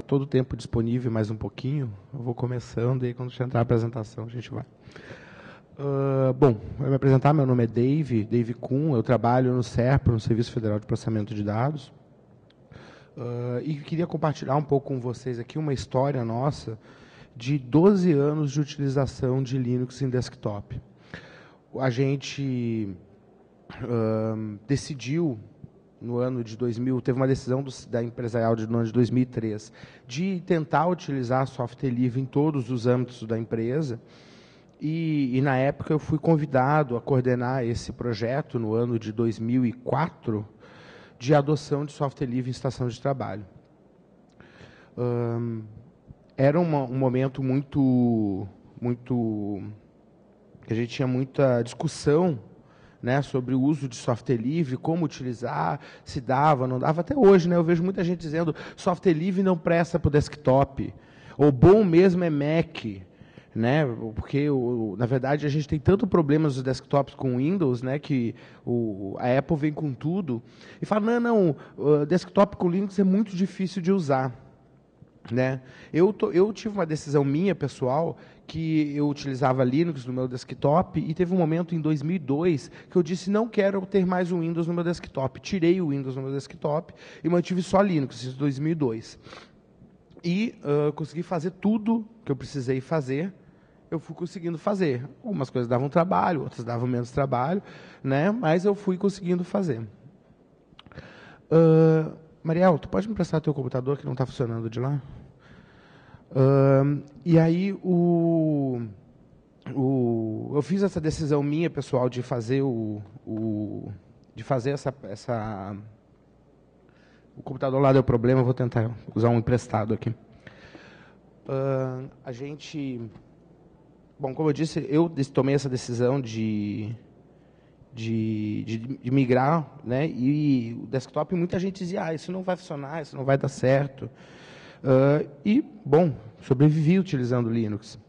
todo o tempo disponível, mais um pouquinho. Eu vou começando e quando entrar a apresentação a gente vai. Bom, vou me apresentar. Meu nome é Dave Kuhn. Eu trabalho no SERPRO, no Serviço Federal de Processamento de Dados. E queria compartilhar um pouco com vocês aqui uma história nossa de 12 anos de utilização de Linux em desktop. A gente decidiu, no ano de 2000, teve uma decisão da empresarial no ano de 2003, de tentar utilizar software livre em todos os âmbitos da empresa. E na época, eu fui convidado a coordenar esse projeto, no ano de 2004, de adoção de software livre em estação de trabalho. Era um momento muito... A gente tinha muita discussão, né, sobre o uso de software livre, como utilizar, se dava, não dava. Até hoje, né, eu vejo muita gente dizendo software livre não presta para o desktop, ou bom mesmo é Mac, né, porque, na verdade, a gente tem tanto problemas nos desktops com Windows, né, que a Apple vem com tudo, e fala, não, desktop com Linux é muito difícil de usar. Né? Eu tive uma decisão minha, pessoal, que eu utilizava Linux no meu desktop, e teve um momento em 2002 que eu disse, não quero ter mais o Windows no meu desktop. Tirei o Windows no meu desktop e mantive só Linux, em 2002. E consegui fazer tudo que eu precisei fazer, eu fui conseguindo fazer. Algumas coisas davam trabalho, outras davam menos trabalho, né? Mas eu fui conseguindo fazer. Mariel, tu pode me emprestar teu computador que não está funcionando de lá? E aí eu fiz essa decisão minha, pessoal, de fazer o computador lá deu problema, eu vou tentar usar um emprestado aqui. Bom, como eu disse, eu tomei essa decisão de migrar, né? E o desktop, muita gente dizia, isso não vai funcionar, isso não vai dar certo. E, bom, sobrevivi utilizando Linux.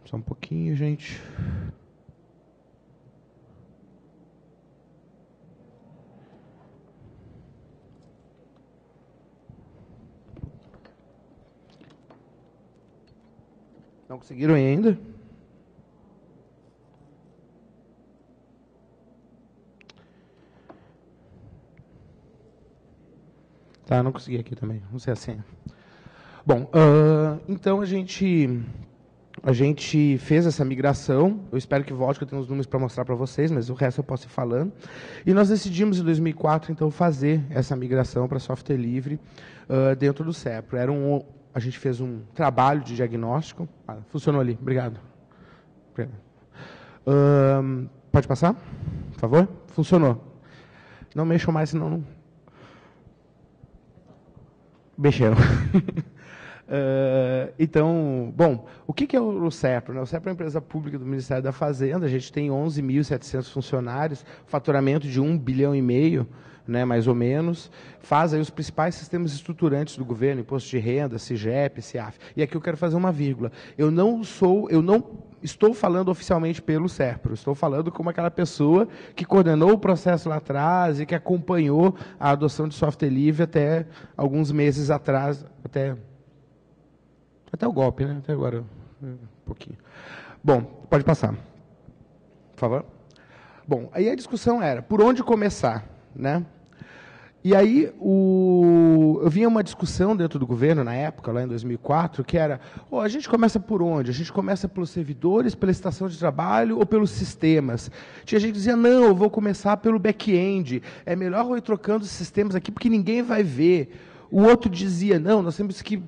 Só um pouquinho, gente. Não conseguiram ainda? Tá, não consegui aqui também, não sei a senha. Bom, então a gente fez essa migração, eu espero que volte, que eu tenho os números para mostrar para vocês, mas o resto eu posso ir falando. E nós decidimos, em 2004, então, fazer essa migração para software livre dentro do SERPRO. A gente fez um trabalho de diagnóstico. Funcionou ali, obrigado. Pode passar, por favor? Funcionou. Não mexam mais, senão não... Mexeram. Então, bom, o que é o SERPRO? O SERPRO é uma empresa pública do Ministério da Fazenda, a gente tem 11.700 funcionários, faturamento de 1,5 bilhão, né, mais ou menos, faz aí os principais sistemas estruturantes do governo, imposto de renda, CIGEP, CIAF. E aqui eu quero fazer uma vírgula. Eu não estou falando oficialmente pelo SERPRO, estou falando como aquela pessoa que coordenou o processo lá atrás e que acompanhou a adoção de software livre até alguns meses atrás, até o golpe, né? Até agora, um pouquinho. Bom, pode passar, por favor. Bom, aí a discussão era, por onde começar, né? E aí eu vinha uma discussão dentro do governo, na época, lá em 2004, que era, a gente começa por onde? A gente começa pelos servidores, pela estação de trabalho ou pelos sistemas? Tinha gente que dizia, não, eu vou começar pelo back-end, é melhor eu ir trocando os sistemas aqui porque ninguém vai ver. O outro dizia, não, nós temos que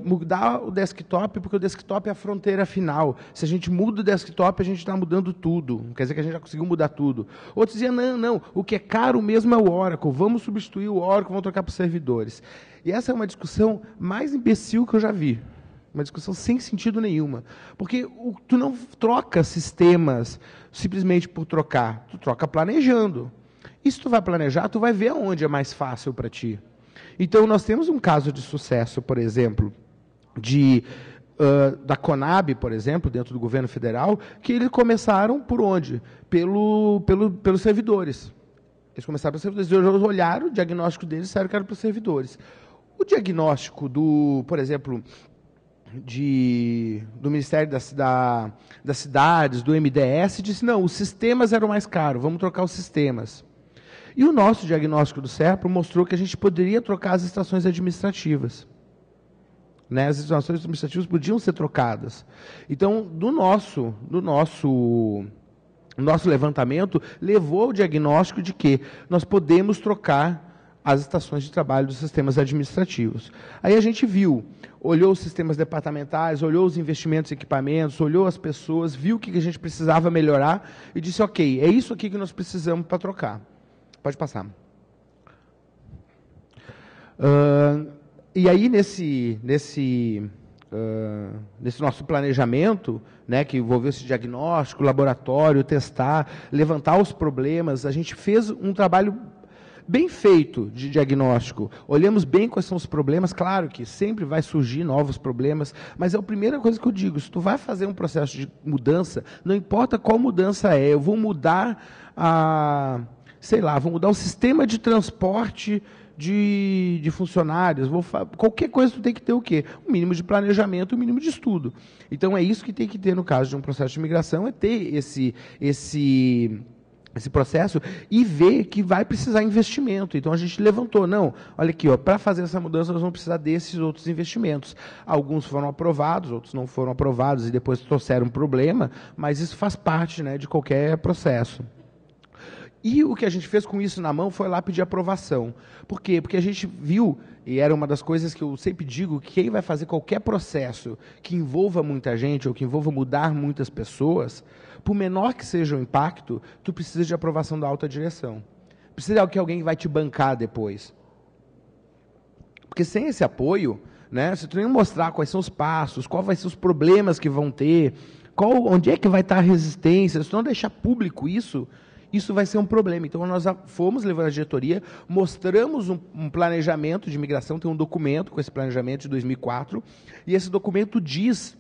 mudar o desktop, porque o desktop é a fronteira final. Se a gente muda o desktop, a gente está mudando tudo. Quer dizer que a gente já conseguiu mudar tudo. Outro dizia, não, o que é caro mesmo é o Oracle. Vamos substituir o Oracle, vamos trocar para os servidores. E essa é uma discussão mais imbecil que eu já vi. Uma discussão sem sentido nenhuma. Porque tu não troca sistemas simplesmente por trocar. Tu troca planejando. E se tu vai planejar, tu vai ver aonde é mais fácil para ti. Então, nós temos um caso de sucesso, por exemplo, da Conab, por exemplo, dentro do governo federal, que eles começaram por onde? Pelos servidores. Eles começaram para servidores. Eles olharam, o diagnóstico deles disseram que era para os servidores. O diagnóstico por exemplo, do Ministério das Cidades, do MDS, disse, não, os sistemas eram mais caros, vamos trocar os sistemas. E o nosso diagnóstico do SERPRO mostrou que a gente poderia trocar as estações administrativas. Né? As estações administrativas podiam ser trocadas. Então, do nosso levantamento, levou ao diagnóstico de que nós podemos trocar as estações de trabalho dos sistemas administrativos. Aí a gente viu, olhou os sistemas departamentais, olhou os investimentos em equipamentos, olhou as pessoas, viu o que a gente precisava melhorar e disse, ok, é isso aqui que nós precisamos para trocar. Pode passar. E aí, nesse nosso planejamento, né, que envolveu esse diagnóstico, laboratório, testar, levantar os problemas, a gente fez um trabalho bem feito de diagnóstico. Olhamos bem quais são os problemas, claro que sempre vai surgir novos problemas, mas é a primeira coisa que eu digo, se tu vai fazer um processo de mudança, não importa qual mudança é, eu vou mudar vou mudar o sistema de transporte de funcionários, qualquer coisa tu tem que ter o quê? Um mínimo de planejamento, um mínimo de estudo. Então é isso que tem que ter no caso de um processo de migração, é ter esse processo e ver que vai precisar investimento. Então a gente levantou, não, olha aqui, para fazer essa mudança nós vamos precisar desses outros investimentos. Alguns foram aprovados, outros não foram aprovados e depois trouxeram problema, mas isso faz parte, né, de qualquer processo. E o que a gente fez com isso na mão foi lá pedir aprovação. Por quê? Porque a gente viu, e era uma das coisas que eu sempre digo, que quem vai fazer qualquer processo que envolva muita gente ou que envolva mudar muitas pessoas, por menor que seja o impacto, tu precisa de aprovação da alta direção. Precisa de que alguém vai te bancar depois. Porque sem esse apoio, né, se tu nem mostrar quais são os passos, quais vão ser os problemas que vão ter, onde é que vai estar a resistência, se tu não deixar público isso vai ser um problema. Então, nós fomos levando a diretoria, mostramos um planejamento de migração, tem um documento com esse planejamento de 2004, e esse documento diz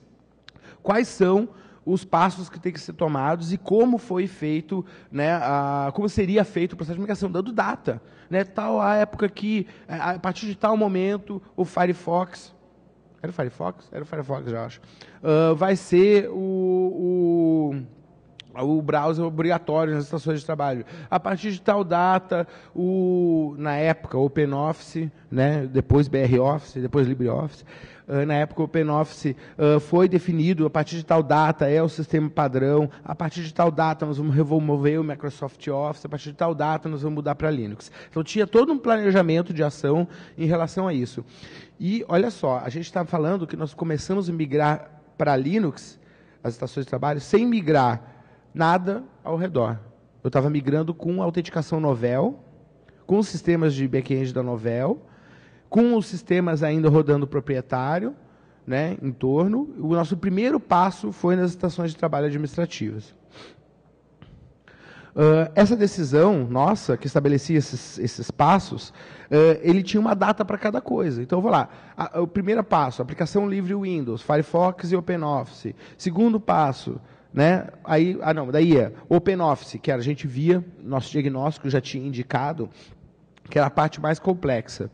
quais são os passos que têm que ser tomados e como foi feito, né, como seria feito o processo de migração, dando data. Né, tal a época que, a partir de tal momento, o Firefox... Era o Firefox? Era o Firefox, já acho. Vai ser o browser obrigatório nas estações de trabalho. A partir de tal data, na época, o OpenOffice, né, depois BROffice, depois LibreOffice, na época o OpenOffice foi definido, a partir de tal data é o sistema padrão, a partir de tal data nós vamos remover o Microsoft Office, a partir de tal data nós vamos mudar para Linux. Então tinha todo um planejamento de ação em relação a isso. E, olha só, a gente está falando que nós começamos a migrar para Linux, as estações de trabalho, sem migrar nada ao redor. Eu estava migrando com a autenticação Novell, com os sistemas de back-end da Novell, com os sistemas ainda rodando proprietário, né, em torno. O nosso primeiro passo foi nas estações de trabalho administrativas. Essa decisão nossa, que estabelecia esses passos, ele tinha uma data para cada coisa. Então, eu vou lá. O primeiro passo, aplicação livre Windows, Firefox e OpenOffice. Segundo passo, né, daí OpenOffice, que a gente via, nosso diagnóstico já tinha indicado, que era a parte mais complexa.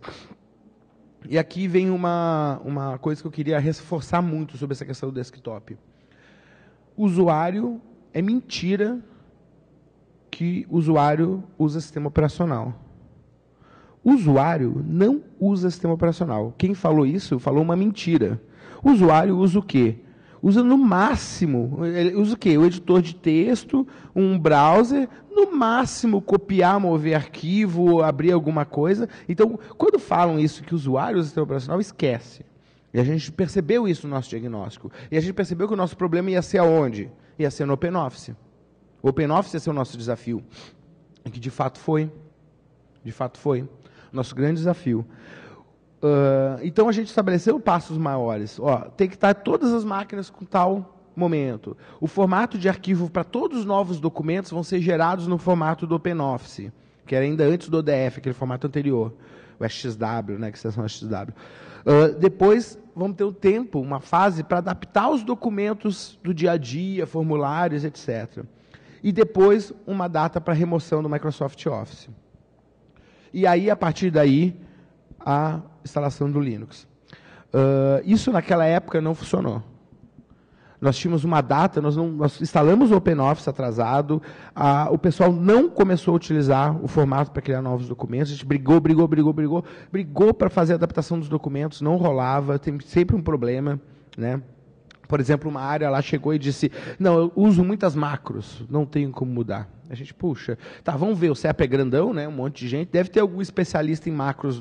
E aqui vem uma coisa que eu queria reforçar muito sobre essa questão do desktop. Usuário, é mentira que o usuário usa sistema operacional. O usuário não usa sistema operacional. Quem falou isso falou uma mentira. O usuário usa o quê? Usa no máximo, ele usa o quê? O editor de texto, um browser, no máximo copiar, mover arquivo, abrir alguma coisa. Então, quando falam isso, que o usuário usa sistema operacional, esquece. E a gente percebeu isso no nosso diagnóstico. E a gente percebeu que o nosso problema ia ser aonde? Ia ser no OpenOffice. O OpenOffice ia ser o nosso desafio. E que de fato foi. De fato foi. Nosso grande desafio. Então, a gente estabeleceu passos maiores. Tem que estar todas as máquinas com tal momento. O formato de arquivo para todos os novos documentos vão ser gerados no formato do OpenOffice, que era ainda antes do ODF, aquele formato anterior, o XW, né, que extensão XW. Depois, vamos ter um tempo, uma fase para adaptar os documentos do dia a dia, formulários, etc. E depois, uma data para remoção do Microsoft Office. E aí, a partir daí, a instalação do Linux. Isso, naquela época, não funcionou. Nós tínhamos uma data, nós instalamos o OpenOffice atrasado, o pessoal não começou a utilizar o formato para criar novos documentos, a gente brigou para fazer a adaptação dos documentos, não rolava, tem sempre um problema, né? Por exemplo, uma área lá chegou e disse, não, eu uso muitas macros, não tenho como mudar. A gente, puxa, tá, vamos ver, o CEP é grandão, né, um monte de gente, deve ter algum especialista em macros,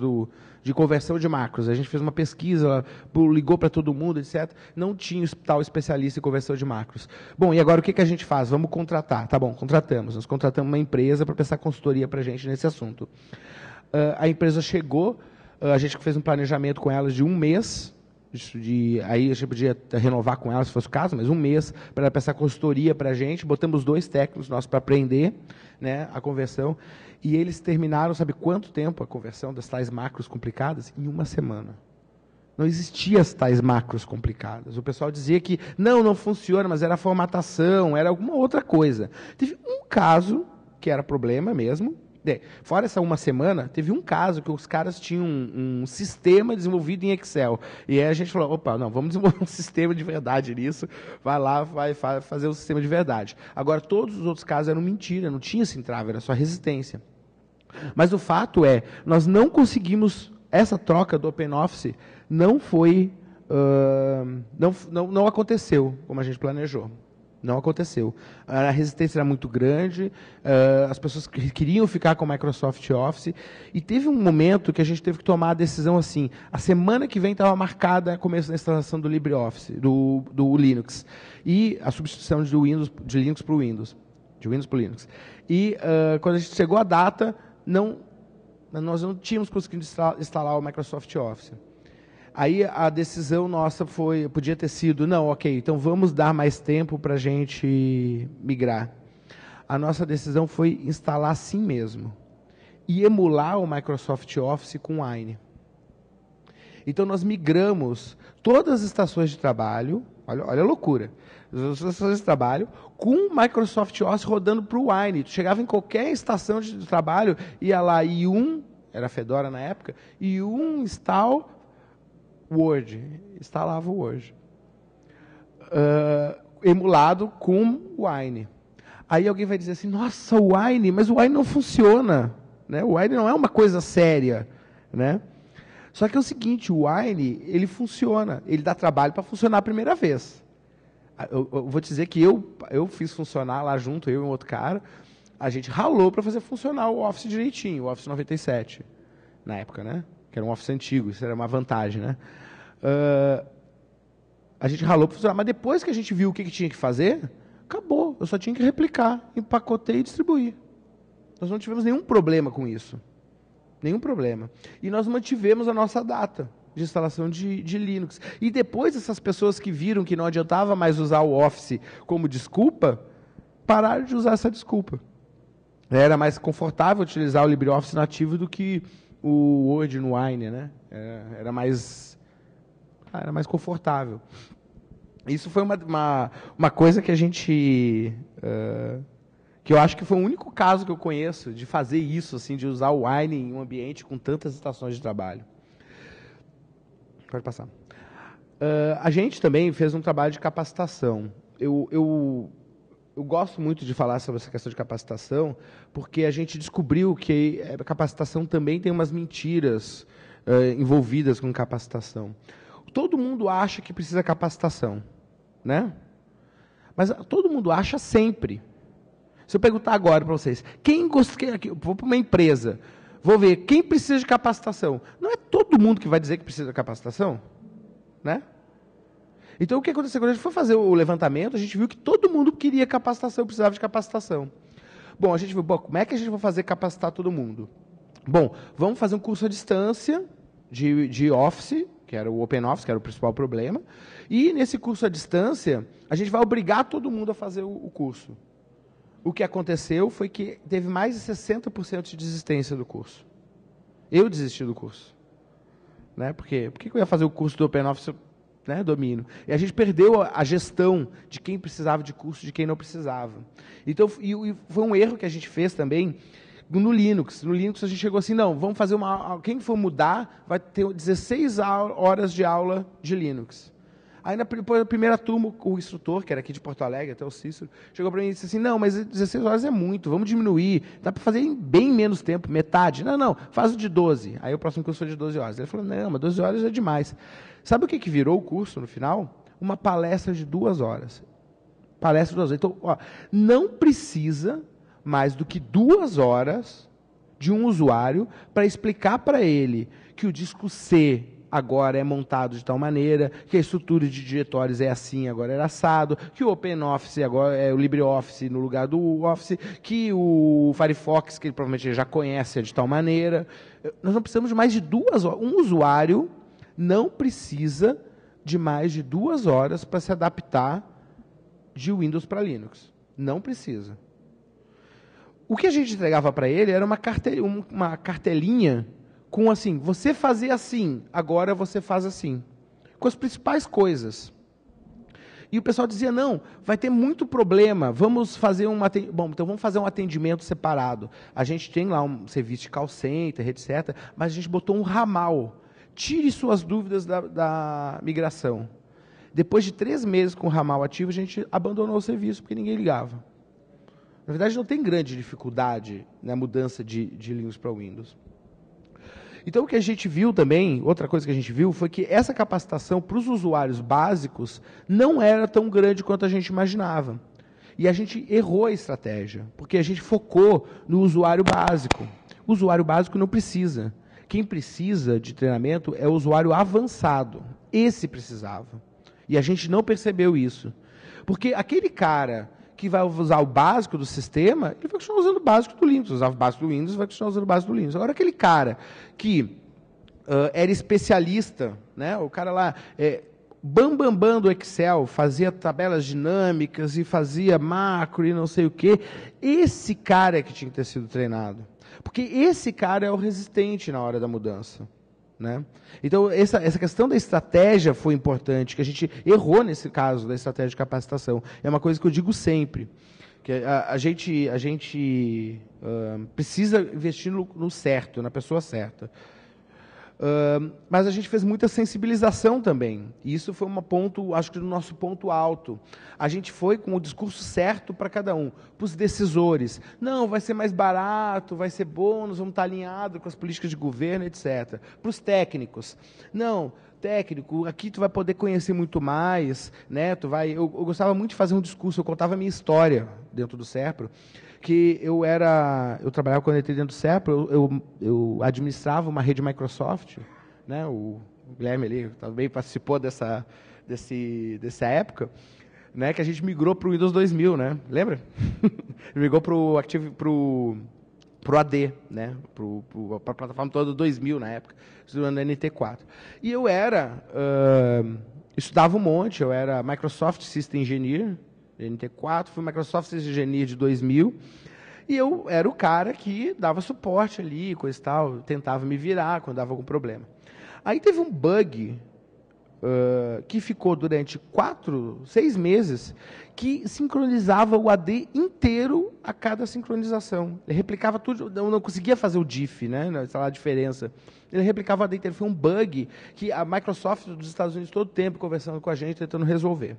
de conversão de macros. A gente fez uma pesquisa, ligou para todo mundo, etc. Não tinha tal especialista em conversão de macros. Bom, e agora o que a gente faz? Vamos contratar. Tá bom, contratamos. Nós contratamos uma empresa para prestar consultoria para a gente nesse assunto. A empresa chegou, a gente fez um planejamento com elas de 1 mês, aí a gente podia renovar com ela, se fosse o caso, mas 1 mês para prestar consultoria para a gente, botamos 2 técnicos nossos para aprender, né, a conversão, e eles terminaram, sabe quanto tempo a conversão das tais macros complicadas? Em 1 semana. Não existiam as tais macros complicadas. O pessoal dizia que não funciona, mas era formatação, era alguma outra coisa. Teve um caso que era problema mesmo. Fora essa 1 semana, teve um caso que os caras tinham um sistema desenvolvido em Excel. E aí a gente falou, opa, não, vamos desenvolver um sistema de verdade nisso. Vai lá, vai fazer o sistema de verdade. Agora, todos os outros casos eram mentira, não tinha esse entrave, era só resistência. Mas o fato é, nós não conseguimos, essa troca do OpenOffice não foi, não aconteceu como a gente planejou. Não aconteceu. A resistência era muito grande, as pessoas queriam ficar com o Microsoft Office, e teve um momento que a gente teve que tomar a decisão assim, a semana que vem estava marcada o começo da instalação do LibreOffice, do Linux, e a substituição de Linux para o Windows, de Windows para o Linux. E quando a gente chegou à data, nós não tínhamos conseguido instalar o Microsoft Office. Aí a decisão nossa podia ter sido, não, ok, então vamos dar mais tempo para a gente migrar. A nossa decisão foi instalar assim mesmo e emular o Microsoft Office com o Wine. Então nós migramos todas as estações de trabalho, olha a loucura, as estações de trabalho com o Microsoft Office rodando para o Wine. Tu chegava em qualquer estação de trabalho, ia lá era Fedora na época, install Word, instalava o Word. Emulado com o Wine. Aí alguém vai dizer assim, nossa, o Wine, mas o Wine não funciona. Né? O Wine não é uma coisa séria. Né? Só que é o seguinte, o Wine, ele funciona, ele dá trabalho para funcionar a primeira vez. Eu vou te dizer que eu fiz funcionar lá junto, eu e um outro cara, a gente ralou para fazer funcionar o Office direitinho, o Office 97, na época, né? Que era um Office antigo, isso era uma vantagem, né? A gente ralou para funcionar, mas depois que a gente viu o que tinha que fazer, acabou, eu só tinha que replicar, empacotei e distribuir. Nós não tivemos nenhum problema com isso. Nenhum problema. E nós mantivemos a nossa data de instalação de Linux. E depois essas pessoas que viram que não adiantava mais usar o Office como desculpa, pararam de usar essa desculpa. Era mais confortável utilizar o LibreOffice nativo do que o Word no Wine, né? Era mais confortável. Isso foi uma coisa que a gente... que eu acho que foi o único caso que eu conheço de fazer isso, assim, de usar o Wine em um ambiente com tantas estações de trabalho. Pode passar. A gente também fez um trabalho de capacitação. Eu gosto muito de falar sobre essa questão de capacitação, porque a gente descobriu que a capacitação também tem umas mentiras envolvidas com capacitação. Todo mundo acha que precisa capacitação, né? Mas todo mundo acha sempre. Se eu perguntar agora para vocês, vou para uma empresa, vou ver quem precisa de capacitação. Não é todo mundo que vai dizer que precisa de capacitação, né? Então, o que aconteceu? Quando a gente foi fazer o levantamento, a gente viu que todo mundo queria capacitação, precisava de capacitação. Bom, a gente viu, como é que a gente vai fazer capacitar todo mundo? Bom, vamos fazer um curso à distância de Office, que era o OpenOffice, que era o principal problema, e nesse curso à distância, a gente vai obrigar todo mundo a fazer o curso. O que aconteceu foi que teve mais de 60% de desistência do curso. Eu desisti do curso. Né? Por que eu ia fazer o curso do OpenOffice, né, domínio? E a gente perdeu a gestão de quem precisava de curso e de quem não precisava. Então, e foi um erro que a gente fez também, no Linux. No Linux a gente chegou assim, não, vamos fazer quem for mudar vai ter 16 horas de aula de Linux. Aí, depois da primeira turma, o instrutor, que era aqui de Porto Alegre, até o Cícero, chegou para mim e disse assim, não, mas 16 horas é muito, vamos diminuir, dá para fazer em bem menos tempo, metade. Não, faz o de 12. Aí o próximo curso foi de 12 horas. Ele falou, não, mas 12 horas é demais. Sabe o que virou o curso no final? Uma palestra de 2 horas. Palestra de 2 horas. Então, ó, não precisa mais do que 2 horas de um usuário para explicar para ele que o disco C agora é montado de tal maneira, que a estrutura de diretórios é assim, agora era assado, que o OpenOffice agora é o LibreOffice no lugar do Office, que o Firefox, que ele provavelmente já conhece, é de tal maneira. Nós não precisamos de mais de 2 horas. Um usuário não precisa de mais de 2 horas para se adaptar de Windows para Linux. Não precisa. O que a gente entregava para ele era uma cartelinha com assim, você fazia assim, agora você faz assim. Com as principais coisas. E o pessoal dizia, não, vai ter muito problema, vamos fazer então vamos fazer um atendimento separado. A gente tem lá um serviço de call center, etc., mas a gente botou um ramal. Tire suas dúvidas da migração. Depois de 3 meses com o ramal ativo, a gente abandonou o serviço, porque ninguém ligava. Na verdade, não tem grande dificuldade na mudança de Linux para Windows. Então, o que a gente viu também, outra coisa que a gente viu, foi que essa capacitação para os usuários básicos não era tão grande quanto a gente imaginava. E a gente errou a estratégia, porque a gente focou no usuário básico. O usuário básico não precisa. Quem precisa de treinamento é o usuário avançado. Esse precisava. E a gente não percebeu isso. Porque aquele cara que vai usar o básico do sistema, ele vai continuar usando o básico do Linux. Usava o básico do Windows, vai continuar usando o básico do Linux. Agora, aquele cara que era especialista, né, o cara lá, bam do Excel, fazia tabelas dinâmicas e fazia macro e não sei o quê, esse cara é que tinha que ter sido treinado. Porque esse cara é o resistente na hora da mudança. Né? Então, essa questão da estratégia foi importante, que a gente errou nesse caso da estratégia de capacitação. É uma coisa que eu digo sempre, que a gente precisa investir no certo, na pessoa certa. Mas a gente fez muita sensibilização também. E isso foi acho que o nosso ponto alto. A gente foi com o discurso certo para cada um. Para os decisores. Não, vai ser mais barato, vai ser bom, nós vamos estar alinhados com as políticas de governo, etc. Para os técnicos. Não, técnico, aqui tu vai poder conhecer muito mais. Né? Eu gostava muito de fazer um discurso, eu contava a minha história dentro do SERPRO, que eu trabalhava quando eu entrei dentro do SERPRO, eu administrava uma rede Microsoft, né, o Guilherme ali também participou dessa época, né, que a gente migrou para o Windows 2000, né, lembra? Migrou para o AD, né, para a plataforma toda 2000 na época, estudando NT4. E eu estudava um monte, eu era Microsoft System Engineer, NT4, fui Microsoft System Engineer de 2000, e eu era o cara que dava suporte ali, coisa e tal, tentava me virar quando dava algum problema. Aí teve um bug que ficou durante 6 meses, que sincronizava o AD inteiro a cada sincronização. Ele replicava tudo, eu não conseguia fazer o diff, né, a diferença. Ele replicava o AD inteiro. Foi um bug que a Microsoft dos Estados Unidos todo o tempo conversando com a gente, tentando resolver.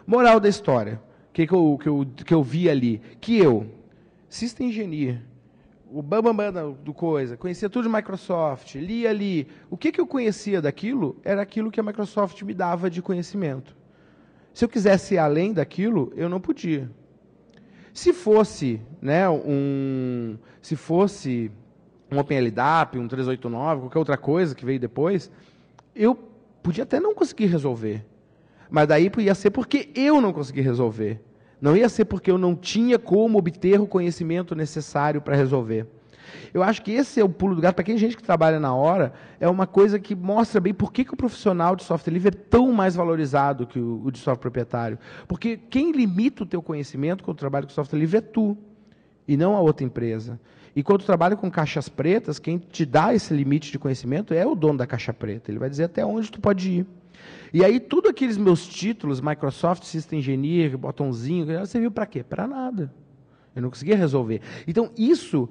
Moral da história, que eu vi ali, que System Engineer, o bambambam do coisa, conhecia tudo de Microsoft, lia ali, o que eu conhecia daquilo, era aquilo que a Microsoft me dava de conhecimento. Se eu quisesse ir além daquilo, eu não podia. Se fosse, né, um OpenLDAP, um 389, qualquer outra coisa que veio depois, eu podia até não conseguir resolver. Mas daí ia ser porque eu não consegui resolver. Não ia ser porque eu não tinha como obter o conhecimento necessário para resolver. Eu acho que esse é o pulo do gato. Para quem gente que trabalha na hora, é uma coisa que mostra bem por que o profissional de software livre é tão mais valorizado que o de software proprietário. Porque quem limita o teu conhecimento quando trabalha com software livre é tu, e não a outra empresa. E quando tu trabalha com caixas pretas, quem te dá esse limite de conhecimento é o dono da caixa preta. Ele vai dizer até onde tu pode ir. E aí, tudo aqueles meus títulos, Microsoft System Engineer, botãozinho, serviu para quê? Para nada. Eu não conseguia resolver. Então, isso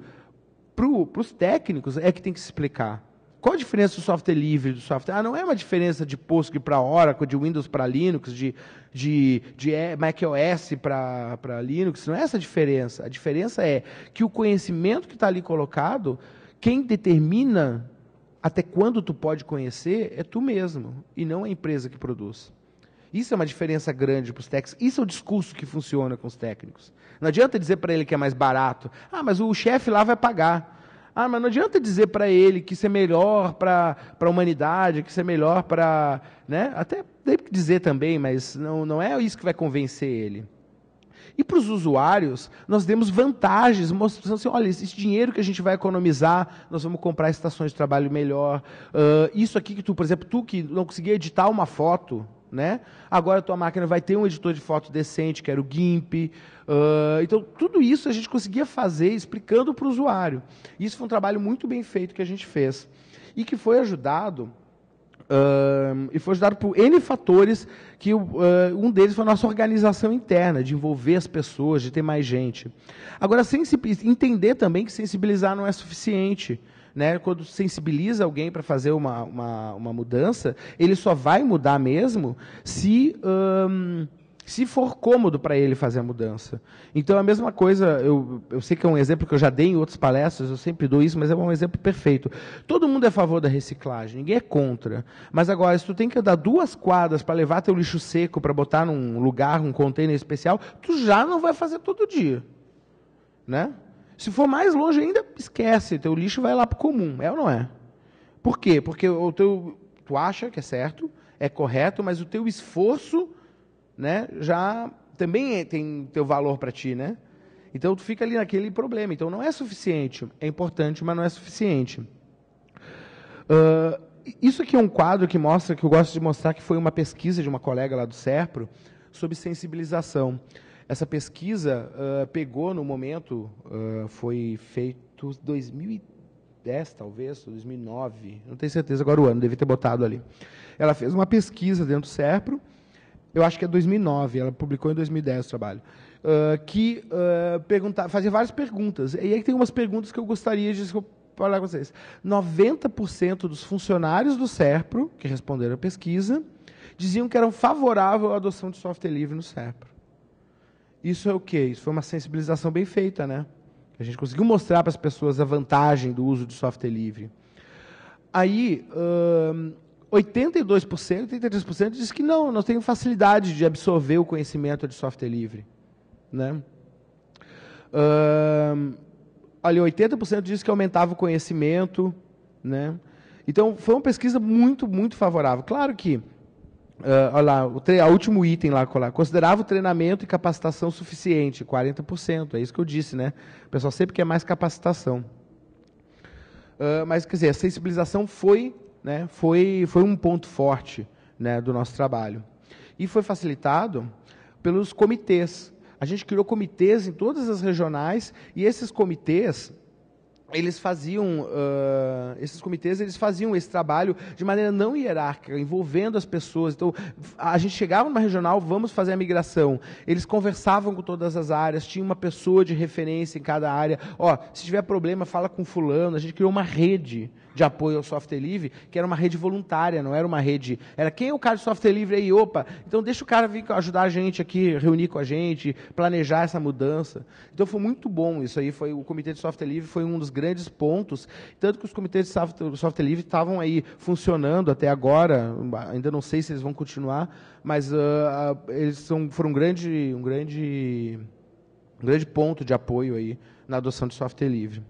Para os técnicos é que tem que se explicar. Qual a diferença do software livre do software? Não é uma diferença de Postgre para Oracle, de Windows para Linux, de macOS para Linux. Não é essa a diferença. A diferença é que o conhecimento que está ali colocado, quem determina até quando tu pode conhecer é tu mesmo, e não a empresa que produz. Isso é uma diferença grande para os técnicos. Isso é o discurso que funciona com os técnicos. Não adianta dizer para ele que é mais barato. Mas o chefe lá vai pagar. Mas não adianta dizer para ele que isso é melhor para a humanidade, que isso é melhor para... Né? Até tem que dizer também, mas não é isso que vai convencer ele. E para os usuários, nós demos vantagens, mostrando assim, olha, esse dinheiro que a gente vai economizar, nós vamos comprar estações de trabalho melhor. Isso aqui que tu, por exemplo, tu que não conseguia editar uma foto, né? Agora a tua máquina vai ter um editor de foto decente, que era o GIMP. Então, tudo isso a gente conseguia fazer explicando para o usuário. Isso foi um trabalho muito bem feito que a gente fez. E que foi ajudado... por N fatores, que um deles foi a nossa organização interna, de envolver as pessoas, de ter mais gente. Agora, entender também que sensibilizar não é suficiente. Né? Quando sensibiliza alguém para fazer uma mudança, ele só vai mudar mesmo se for cômodo para ele fazer a mudança. Então, a mesma coisa, eu sei que é um exemplo que eu já dei em outras palestras, eu sempre dou isso, mas é um exemplo perfeito. Todo mundo é a favor da reciclagem, ninguém é contra. Mas agora, se tu tem que andar 2 quadras para levar teu lixo seco, para botar num lugar, um container especial, tu já não vai fazer todo dia. Né? Se for mais longe ainda, esquece, teu lixo vai lá para o comum, é ou não é? Por quê? Porque tu acha que é certo, é correto, mas o teu esforço... Né, já também tem teu valor para ti, né? Então tu fica ali naquele problema. Então não é suficiente, é importante, mas não é suficiente. Isso aqui é um quadro que mostra, que eu gosto de mostrar, que foi uma pesquisa de uma colega lá do SERPRO sobre sensibilização. Essa pesquisa pegou no momento, foi feito em 2010, talvez, 2009, não tenho certeza agora o ano, devia ter botado ali. Ela fez uma pesquisa dentro do SERPRO. Eu acho que é 2009, ela publicou em 2010 o trabalho, que fazia várias perguntas. E aí tem umas perguntas que eu gostaria de falar com vocês. 90% dos funcionários do SERPRO, que responderam a pesquisa, diziam que eram favoráveis à adoção de software livre no SERPRO. Isso é o quê? Isso foi uma sensibilização bem feita, né? A gente conseguiu mostrar para as pessoas a vantagem do uso de software livre. Aí... 82%, 83% diz que não, nós temos facilidade de absorver o conhecimento de software livre. Né? Ali, 80% diz que aumentava o conhecimento. Né? Então, foi uma pesquisa muito, muito favorável. Claro que, olha lá, o último item lá, considerava o treinamento e capacitação suficiente, 40%, é isso que eu disse, né? O pessoal sempre quer mais capacitação. Mas, quer dizer, a sensibilização foi um ponto forte, né, do nosso trabalho. E foi facilitado pelos comitês. A gente criou comitês em todas as regionais, e esses comitês, eles faziam esse trabalho de maneira não hierárquica, envolvendo as pessoas. Então, a gente chegava numa regional, vamos fazer a migração. Eles conversavam com todas as áreas, tinha uma pessoa de referência em cada área. Se tiver problema, fala com fulano. A gente criou uma rede de apoio ao software livre, que era uma rede voluntária, não era uma rede... Era quem é o cara de software livre aí? Opa, então deixa o cara vir ajudar a gente aqui, reunir com a gente, planejar essa mudança. Então foi muito bom isso aí, o Comitê de Software Livre foi um dos grandes pontos, tanto que os comitês de software livre estavam aí funcionando até agora, ainda não sei se eles vão continuar, mas eles foram um grande ponto de apoio aí na adoção de software livre.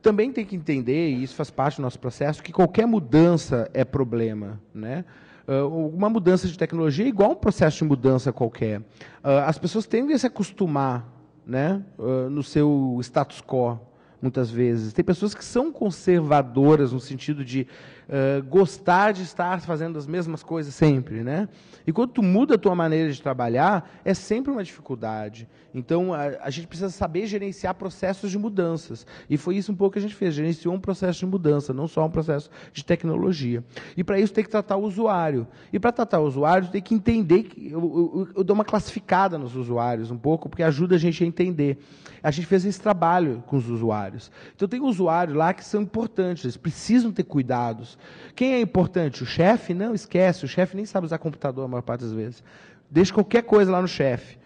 Também tem que entender, e isso faz parte do nosso processo, que qualquer mudança é problema. Né? Uma mudança de tecnologia é igual a um processo de mudança qualquer. As pessoas tendem a se acostumar, né, no seu status quo, muitas vezes. Tem pessoas que são conservadoras no sentido de gostar de estar fazendo as mesmas coisas sempre, né? E quando tu muda a tua maneira de trabalhar, é sempre uma dificuldade. Então, a gente precisa saber gerenciar processos de mudanças. E foi isso um pouco que a gente fez, gerenciou um processo de mudança, não só um processo de tecnologia. E para isso tem que tratar o usuário. E para tratar o usuário, tem que entender, eu dou uma classificada nos usuários um pouco, porque ajuda a gente a entender. A gente fez esse trabalho com os usuários. usuários. Então, tem usuários lá que são importantes, eles precisam ter cuidados. Quem é importante? O chefe? Não, esquece, o chefe nem sabe usar computador a maior parte das vezes. Deixa qualquer coisa lá no chefe.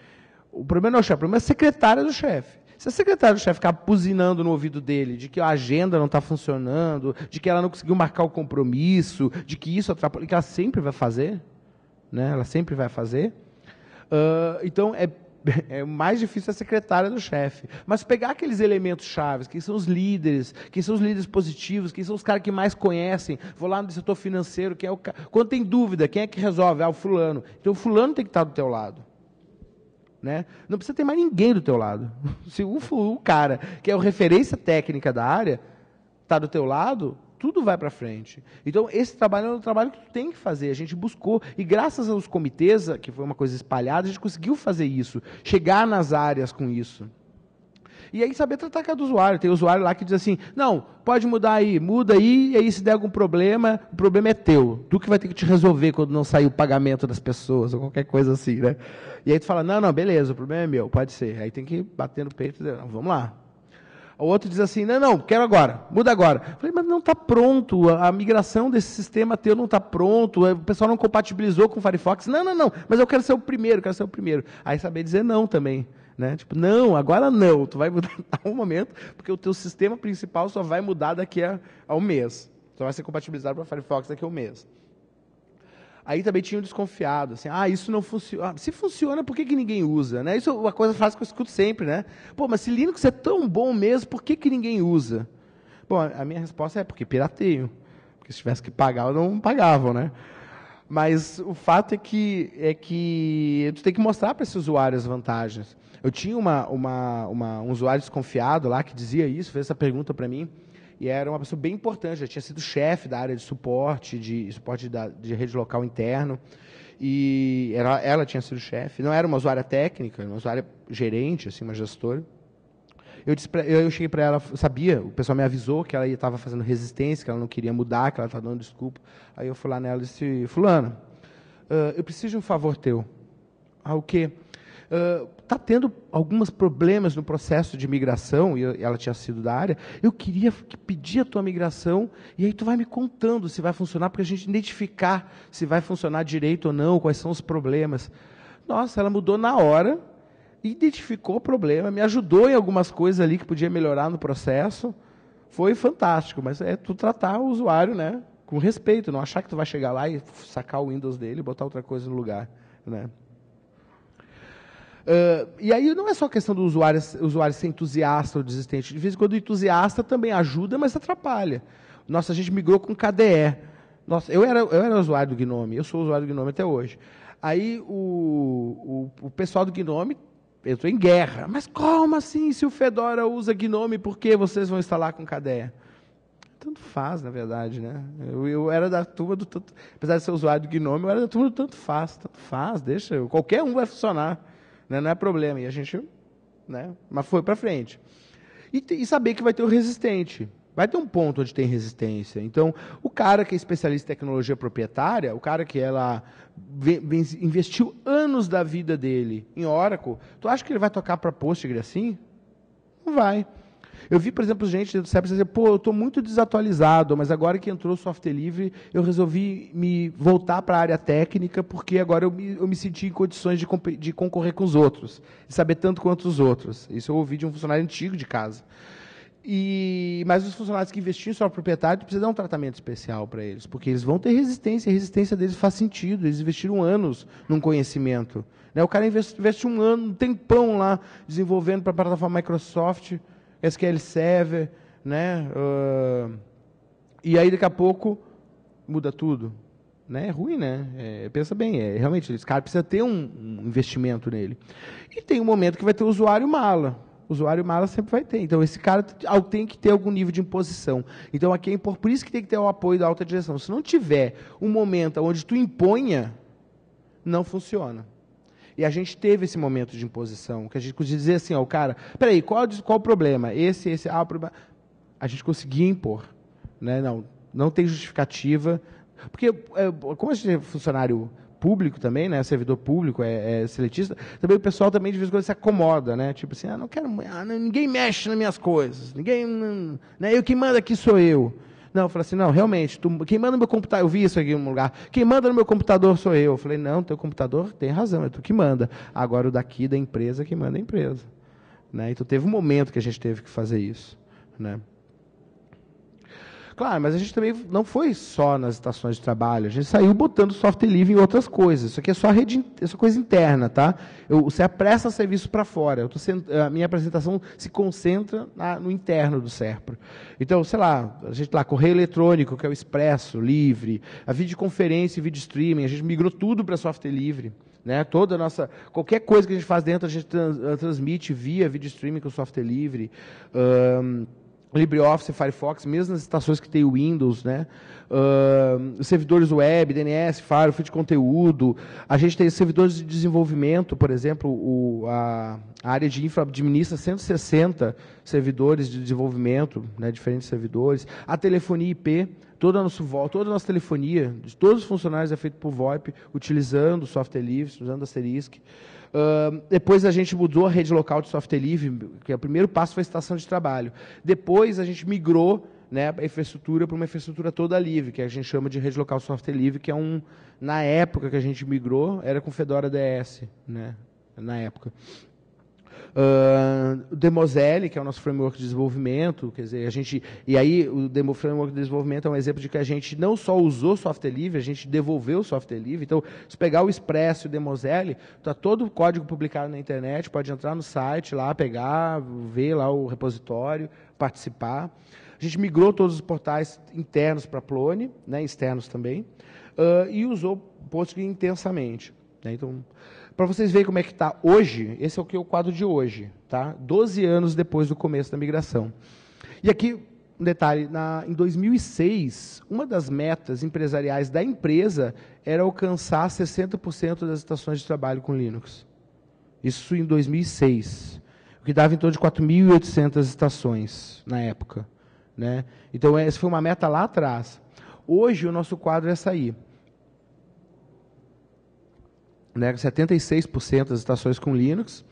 O problema não é o chefe, o problema é a secretária do chefe. Se a secretária do chefe ficar buzinando no ouvido dele de que a agenda não está funcionando, de que ela não conseguiu marcar o compromisso, de que isso atrapalha, que ela sempre vai fazer, né? Ela sempre vai fazer. Então, é mais difícil a secretária do chefe. Mas pegar aqueles elementos chaves, quem são os líderes positivos, quem são os caras que mais conhecem, vou lá no setor financeiro, quem é o cara, quando tem dúvida, quem é que resolve? O fulano. Então, o fulano tem que estar do teu lado. Né? Não precisa ter mais ninguém do teu lado. Se o cara, que é a referência técnica da área, está do teu lado, tudo vai para frente. Então, esse trabalho é um trabalho que tu tem que fazer. A gente buscou, e graças aos comitês, que foi uma coisa espalhada, a gente conseguiu fazer isso, chegar nas áreas com isso. E aí saber tratar cada usuário. Tem usuário lá que diz assim, não, pode mudar aí, muda aí, e aí se der algum problema, o problema é teu. Tu que vai ter que te resolver quando não sair o pagamento das pessoas, ou qualquer coisa assim, né? E aí tu fala, não, beleza, o problema é meu, pode ser. Aí tem que bater no peito e dizer, não, vamos lá. O outro diz assim, não, quero agora, muda agora. Eu falei, mas não está pronto, a migração desse sistema teu não está pronto, o pessoal não compatibilizou com o Firefox. Não, mas eu quero ser o primeiro, Aí saber dizer não também. Né? Tipo, não, agora não, tu vai mudar a um momento, porque o teu sistema principal só vai mudar daqui a um mês. Só vai ser compatibilizado para o Firefox daqui a um mês. Aí também tinha um desconfiado, assim, isso não funciona. Se funciona, por que ninguém usa? Né? Isso é uma frase que eu escuto sempre, né? Pô, mas se Linux é tão bom mesmo, por que ninguém usa? Bom, a minha resposta é porque pirateio. Porque se tivesse que pagar, não pagavam, né? Mas o fato é que tu tem que mostrar para esse usuário as vantagens. Eu tinha um usuário desconfiado lá que dizia isso, fez essa pergunta para mim, e era uma pessoa bem importante, já tinha sido chefe da área de suporte de rede local interno, e ela tinha sido chefe, não era uma usuária técnica, era uma usuária gerente, assim, uma gestora. Eu cheguei para ela, sabia, o pessoal me avisou que ela estava fazendo resistência, que ela não queria mudar, que ela estava dando desculpa. Aí eu fui lá nela e disse, fulana, eu preciso de um favor teu. O quê? Está tendo alguns problemas no processo de migração, e ela tinha sido da área, eu queria pedir a tua migração, e aí tu vai me contando se vai funcionar, para a gente identificar se vai funcionar direito ou não, quais são os problemas. Nossa, ela mudou na hora, identificou o problema, me ajudou em algumas coisas ali que podia melhorar no processo. Foi fantástico, mas é tu tratar o usuário, né, com respeito, não achar que tu vai chegar lá e sacar o Windows dele e botar outra coisa no lugar. Né? E aí não é só questão do usuário ser entusiasta ou desistente. De vez em quando o entusiasta também ajuda, mas atrapalha. Nossa, a gente migrou com KDE. Nossa, eu era usuário do Gnome, eu sou usuário do Gnome até hoje. Aí o pessoal do Gnome entrou em guerra. Mas como assim? Se o Fedora usa Gnome, por que vocês vão instalar com KDE? Tanto faz, na verdade, né? Eu era da turma do tanto... Apesar de ser usuário do Gnome, eu era da turma do tanto faz, deixa. Qualquer um vai funcionar. Né? Não é problema. E a gente... Né? Mas foi para frente. E saber que vai ter o resistente. Vai ter um ponto onde tem resistência. Então, o cara que é especialista em tecnologia proprietária, o cara que investiu anos da vida dele em Oracle, tu acha que ele vai tocar para Postgre assim? Não vai. Eu vi, por exemplo, gente do CEP dizer, eu estou muito desatualizado, mas agora que entrou o software livre, eu resolvi me voltar para a área técnica, porque agora eu me senti em condições de concorrer com os outros, de saber tanto quanto os outros. Isso eu ouvi de um funcionário antigo de casa. Mas os funcionários que investiam em software proprietário, precisa dar um tratamento especial para eles, porque eles vão ter resistência, a resistência deles faz sentido, eles investiram anos num conhecimento. Né? O cara investe um ano, um tempão lá, desenvolvendo para a plataforma Microsoft, SQL Server, né? E aí daqui a pouco muda tudo. Né? É ruim, né? Pensa bem, realmente, esse cara precisa ter um investimento nele. E tem um momento que vai ter o usuário mala. O usuário mala sempre vai ter. Então, esse cara tem que ter algum nível de imposição. Então, aqui por isso que tem que ter o apoio da alta direção. Se não tiver um momento onde tu imponha, não funciona. E a gente teve esse momento de imposição, que a gente podia dizer assim, o cara, peraí, qual o problema? Esse, o problema... A gente conseguia impor. Né? Não tem justificativa. Porque, como a gente é funcionário público também, né, servidor público é seletista, também o pessoal também de vez em quando se acomoda, né, tipo assim, não quero, ninguém mexe nas minhas coisas, ninguém, né, quem manda aqui sou eu. Não, eu falei assim, não, realmente, quem manda no meu computador, eu vi isso aqui em um lugar, quem manda no meu computador sou eu. Eu falei, não, teu computador tem razão, é tu que manda. Agora o daqui da empresa que manda a empresa. Né? Então teve um momento que a gente teve que fazer isso. Né? Claro, mas a gente também não foi só nas estações de trabalho, a gente saiu botando software livre em outras coisas. Isso aqui é só coisa interna, tá? Você presta serviço para fora. A minha apresentação se concentra no interno do SERPRO. Então, sei lá, a gente lá, correio eletrônico, que é o Expresso, livre, a videoconferência e vídeo streaming, a gente migrou tudo para software livre. Né? Qualquer coisa que a gente faz dentro, a gente transmite via vídeo streaming com software livre. LibreOffice, Firefox, mesmo nas estações que tem o Windows, né? Servidores web, DNS, Firewall, feed de conteúdo. A gente tem servidores de desenvolvimento, por exemplo, a área de infra administra 160 servidores de desenvolvimento, né? Diferentes servidores. A telefonia IP, toda a nossa telefonia, de todos os funcionários é feita por VoIP, utilizando software livre, usando Asterisk. Depois a gente mudou a rede local de software livre, que o primeiro passo foi a estação de trabalho. Depois a gente migrou, né, a infraestrutura para uma infraestrutura toda livre, que a gente chama de rede local de software livre, que é na época que a gente migrou, era com Fedora DS, né, na época. O Demosele, que é o nosso framework de desenvolvimento, quer dizer, o framework de desenvolvimento é um exemplo de que a gente não só usou software livre, a gente devolveu o software livre. Então, se pegar o Expresso e o Demosele, está todo o código publicado na internet, pode entrar no site lá, pegar, ver lá o repositório, participar. A gente migrou todos os portais internos para Plone, né, externos também, e usou Postgre intensamente. Né, então, para vocês verem como é que está hoje, esse é o quadro de hoje, tá? 12 anos depois do começo da migração. E aqui, um detalhe, em 2006, uma das metas empresariais da empresa era alcançar 60% das estações de trabalho com Linux. Isso em 2006, o que dava em torno de 4.800 estações na época. Né? Então, essa foi uma meta lá atrás. Hoje, o nosso quadro é essa aí. Né, 76% das estações com Linux,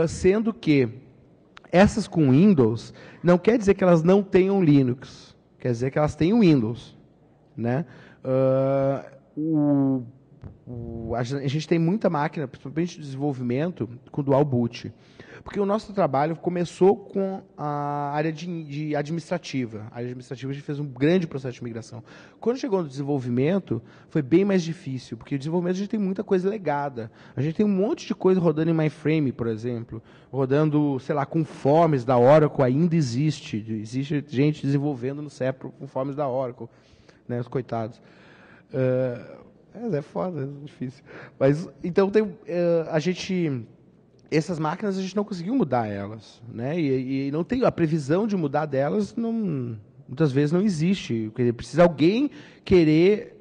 sendo que essas com Windows não quer dizer que elas não tenham Linux, quer dizer que elas têm Windows. Né? A gente tem muita máquina, principalmente de desenvolvimento, com dual boot. Porque o nosso trabalho começou com a área de administrativa. A área administrativa a gente fez um grande processo de migração. Quando chegou no desenvolvimento, foi bem mais difícil, porque o desenvolvimento a gente tem muita coisa legada. A gente tem um monte de coisa rodando em mainframe, por exemplo, rodando, sei lá, com forms da Oracle, ainda existe. Existe gente desenvolvendo no CEPRO com forms da Oracle, né, os coitados. É foda, é difícil. Mas, então, essas máquinas a gente não conseguiu mudar elas, né? E não tem a previsão de mudar delas, muitas vezes não existe. Precisa alguém querer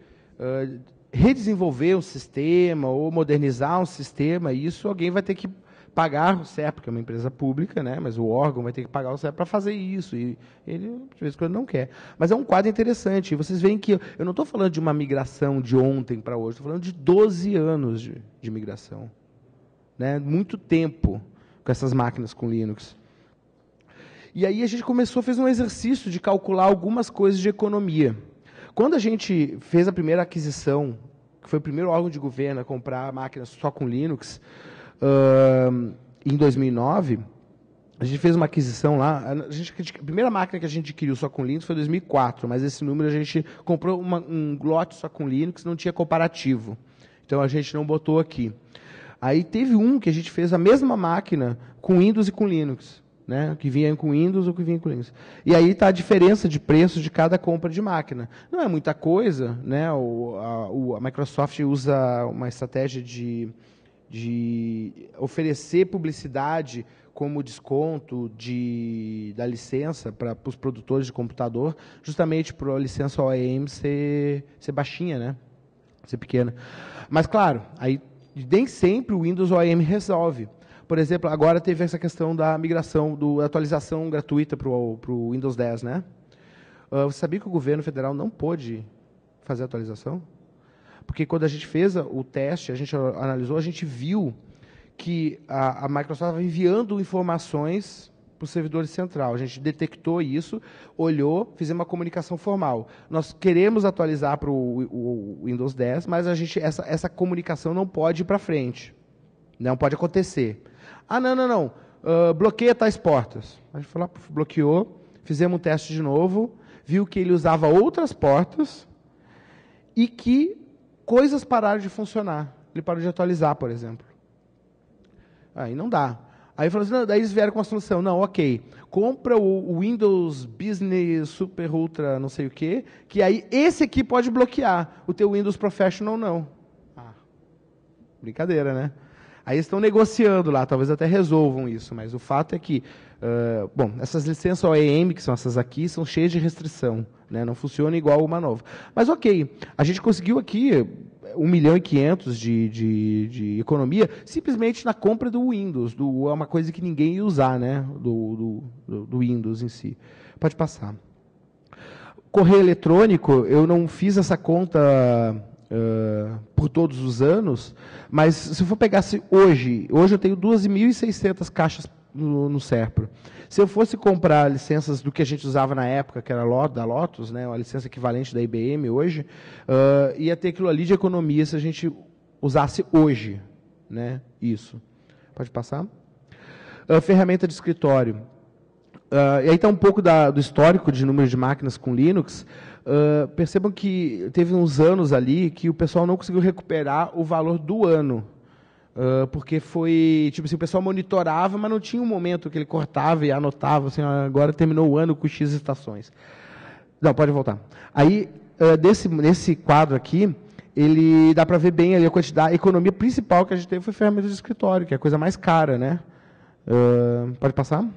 redesenvolver um sistema ou modernizar um sistema, e isso alguém vai ter que pagar o CEP, que é uma empresa pública, né? Mas o órgão vai ter que pagar o CEP para fazer isso, e ele, de vez em quando, não quer. Mas é um quadro interessante. Vocês veem que eu não estou falando de uma migração de ontem para hoje, estou falando de 12 anos de migração. Né, muito tempo com essas máquinas com Linux. E aí a gente fez um exercício de calcular algumas coisas de economia. Quando a gente fez a primeira aquisição, que foi o primeiro órgão de governo a comprar máquinas só com Linux, em 2009, a gente fez uma aquisição lá. A primeira máquina que a gente adquiriu só com Linux foi em 2004, mas esse número a gente comprou um lote só com Linux, não tinha comparativo. Então a gente não botou aqui. Aí teve que a gente fez a mesma máquina com Windows e com Linux, né? Que vinha com Windows ou que vinha com Linux. E aí está a diferença de preço de cada compra de máquina. Não é muita coisa, né? A Microsoft usa uma estratégia de oferecer publicidade como desconto da licença para os produtores de computador, justamente para a licença OEM ser baixinha, né? Ser pequena. Mas, claro, aí nem sempre o Windows OEM resolve. Por exemplo, agora teve essa questão da migração, da atualização gratuita para o Windows 10, né? Você sabia que o governo federal não pôde fazer a atualização? Porque quando a gente fez o teste, a gente analisou, a gente viu que a Microsoft estava enviando informações para o servidor central. A gente detectou isso, olhou, fizemos uma comunicação formal. Nós queremos atualizar para o Windows 10, mas essa comunicação não pode ir para frente. Não pode acontecer. Ah, não. Bloqueia tais portas. A gente falou, bloqueou, fizemos um teste de novo, viu que ele usava outras portas e que coisas pararam de funcionar. Ele parou de atualizar, por exemplo. Aí não dá. Aí falou assim, não, daí eles vieram com a solução. Não, ok, compra o Windows Business Super Ultra não sei o quê, que aí esse aqui pode bloquear, o teu Windows Professional não. Ah, brincadeira, né? Aí eles estão negociando lá, talvez até resolvam isso, mas o fato é que, bom, essas licenças OEM, que são essas aqui, são cheias de restrição, né? Não funciona igual uma nova. Mas ok, a gente conseguiu aqui 1.500.000 de economia simplesmente na compra do Windows, é uma coisa que ninguém ia usar, né? Do Windows em si. Pode passar. Correio eletrônico, eu não fiz essa conta por todos os anos, mas se eu for pegasse hoje eu tenho 2.600 caixas no Serpro. Se eu fosse comprar licenças do que a gente usava na época, que era da Lotus, né, uma licença equivalente da IBM hoje, ia ter aquilo ali de economia se a gente usasse hoje, né, isso. Pode passar? Ferramenta de escritório. E aí está um pouco do histórico de número de máquinas com Linux. Percebam que teve uns anos ali que o pessoal não conseguiu recuperar o valor do ano. Porque foi, tipo assim, o pessoal monitorava, mas não tinha um momento que ele cortava e anotava, assim, agora terminou o ano com X estações. Não, pode voltar. Aí, nesse quadro aqui, ele dá para ver bem ali a quantidade, a economia principal que a gente teve foi ferramenta de escritório, que é a coisa mais cara, né? Pode passar?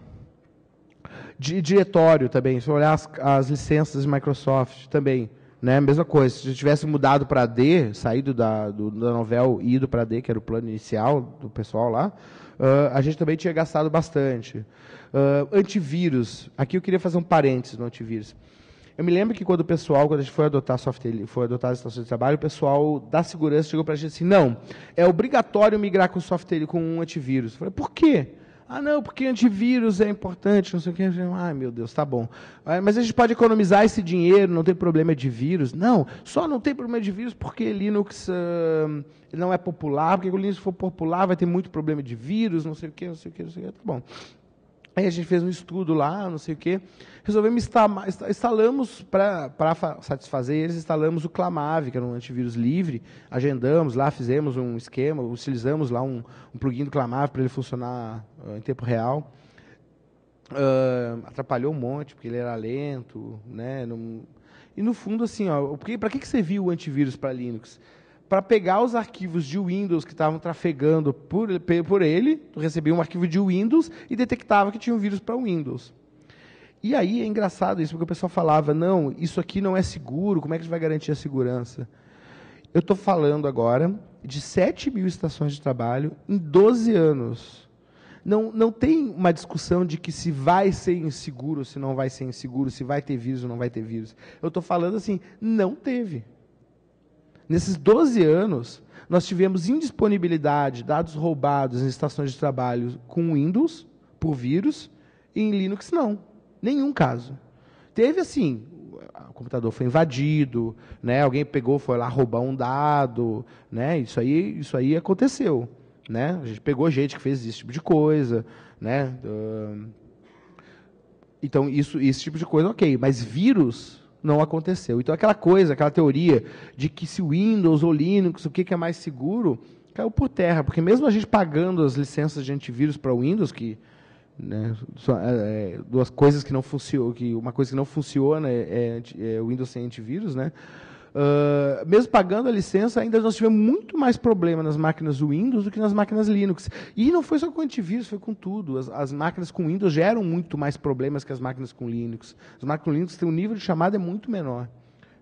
Diretório também, se olhar as licenças de Microsoft também, né, mesma coisa, se eu tivesse mudado para D, saído da Novell e ido para D, que era o plano inicial do pessoal lá, a gente também tinha gastado bastante. Antivírus, aqui eu queria fazer um parênteses no antivírus. Eu me lembro que quando a gente foi adotar as estações de trabalho, o pessoal da segurança chegou para a gente assim, não, é obrigatório migrar com software, com um antivírus. Eu falei, por quê? Ah, não, porque antivírus é importante, não sei o quê. Ai, meu Deus, tá bom. Mas a gente pode economizar esse dinheiro, não tem problema de vírus. Não, só não tem problema de vírus porque Linux não é popular, porque o Linux for popular vai ter muito problema de vírus, não sei o quê, não sei o quê, não sei o quê. Tá bom. Aí a gente fez um estudo lá, não sei o quê. Resolvemos instalamos, para satisfazer eles, instalamos o Clamav, que era um antivírus livre, agendamos lá, fizemos um esquema, utilizamos lá um plugin do Clamav para ele funcionar em tempo real. Atrapalhou um monte, porque ele era lento, né? E no fundo, assim, para que serviu o antivírus para Linux? Para pegar os arquivos de Windows que estavam trafegando por ele, tu recebia um arquivo de Windows e detectava que tinha um vírus para Windows. E aí é engraçado isso, porque o pessoal falava, não, isso aqui não é seguro, como é que a gente vai garantir a segurança? Eu estou falando agora de 7.000 estações de trabalho em 12 anos. Não tem uma discussão de que se vai ser inseguro, se não vai ser inseguro, se vai ter vírus ou não vai ter vírus. Eu estou falando assim, não teve. Nesses 12 anos, nós tivemos indisponibilidade, dados roubados em estações de trabalho com Windows, por vírus, e em Linux não. Nenhum caso. Teve assim, o computador foi invadido, né, alguém foi lá roubar um dado, né, isso aí aconteceu. Né, a gente pegou gente que fez esse tipo de coisa. Né, então, esse tipo de coisa, ok, mas vírus não aconteceu. Então, aquela teoria de que se Windows ou Linux, o que é mais seguro, caiu por terra, porque mesmo a gente pagando as licenças de antivírus para o Windows, que, né, duas coisas que não funcionam, uma coisa que não funciona é o Windows sem antivírus, né? Mesmo pagando a licença, ainda nós tivemos muito mais problema nas máquinas Windows do que nas máquinas Linux. E não foi só com antivírus, foi com tudo. As máquinas com Windows geram muito mais problemas que as máquinas com Linux. As máquinas com Linux têm um nível de chamada muito menor.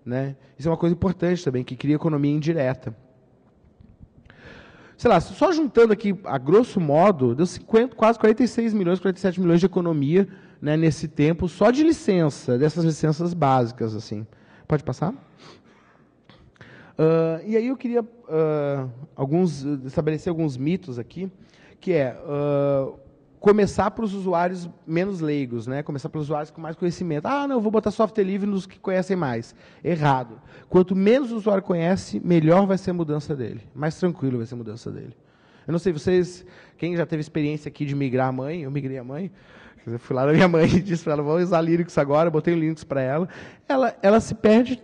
Né? Isso é uma coisa importante também, que cria economia indireta. Sei lá, só juntando aqui, a grosso modo, deu quase 46 milhões, 47 milhões de economia, né, nesse tempo, só de licença, dessas licenças básicas. Assim. Pode passar? E aí eu queria estabelecer alguns mitos aqui, que é começar para os usuários menos leigos, né? Começar para os usuários com mais conhecimento. Não, eu vou botar software livre nos que conhecem mais. Errado. Quanto menos o usuário conhece, melhor vai ser a mudança dele. Mais tranquilo vai ser a mudança dele. Eu não sei, vocês, quem já teve experiência aqui de migrar a mãe, eu migrei a mãe, eu fui lá na minha mãe e disse para ela, vou usar Linux agora, botei o Linux para ela. Ela se perde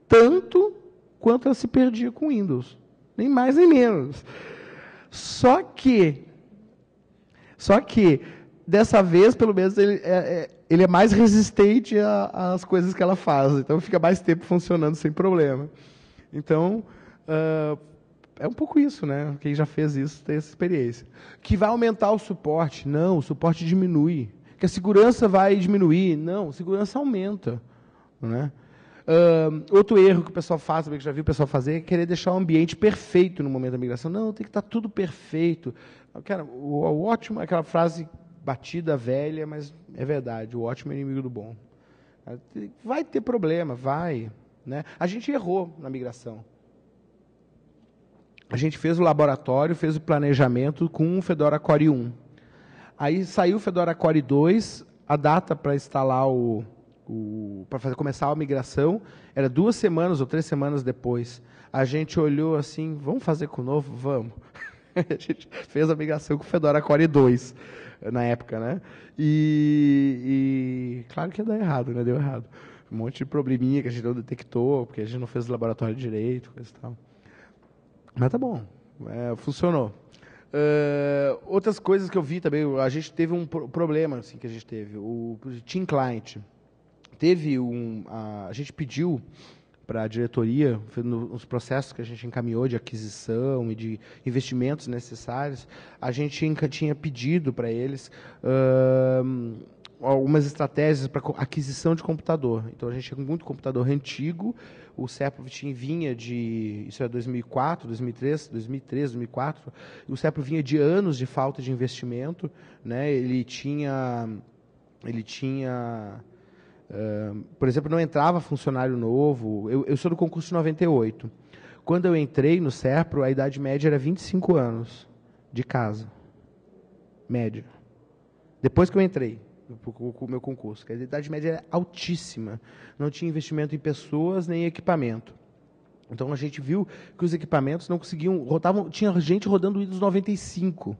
tanto quanto ela se perdia com Windows. Nem mais nem menos. Só que, dessa vez, pelo menos, ele é mais resistente às coisas que ela faz. Então, fica mais tempo funcionando sem problema. Então, é um pouco isso, né? Quem já fez isso tem essa experiência. Que vai aumentar o suporte? Não, o suporte diminui. Que a segurança vai diminuir? Não, a segurança aumenta. Né? Outro erro que o pessoal faz, que já vi o pessoal fazer, é querer deixar o ambiente perfeito no momento da migração. Não, tem que estar tudo perfeito. Cara, o ótimo é aquela frase batida, velha, mas é verdade. O ótimo é inimigo do bom. Vai ter problema, vai. Né? A gente errou na migração. A gente fez o laboratório, fez o planejamento com o Fedora Core 1. Aí saiu o Fedora Core 2, a data para instalar para começar a migração era 2 semanas ou 3 semanas depois. A gente olhou assim, vamos fazer com o novo? Vamos. A gente fez a migração com o Fedora Core 2, na época, né? E claro que ia dar errado, né? Deu errado. Um monte de probleminha que a gente não detectou, porque a gente não fez o laboratório direito, coisa e tal. Mas tá bom, funcionou. Outras coisas que eu vi também, a gente teve um problema assim, que a gente teve, o Team Client. A gente pediu para a diretoria, nos processos que a gente encaminhou de aquisição e de investimentos necessários, a gente tinha pedido para eles algumas estratégias para aquisição de computador. Então, a gente tinha muito computador antigo, o Seprovit vinha de, isso é 2004, 2003, 2004, o Seprovit vinha de anos de falta de investimento, né? Ele tinha por exemplo, não entrava funcionário novo. Eu sou do concurso de 98. Quando eu entrei no Serpro, a idade média era 25 anos de casa. Média. Depois que eu entrei com o meu concurso. A idade média era altíssima. Não tinha investimento em pessoas nem em equipamento. Então, a gente viu que os equipamentos não conseguiam... Tinha gente rodando o Windows 95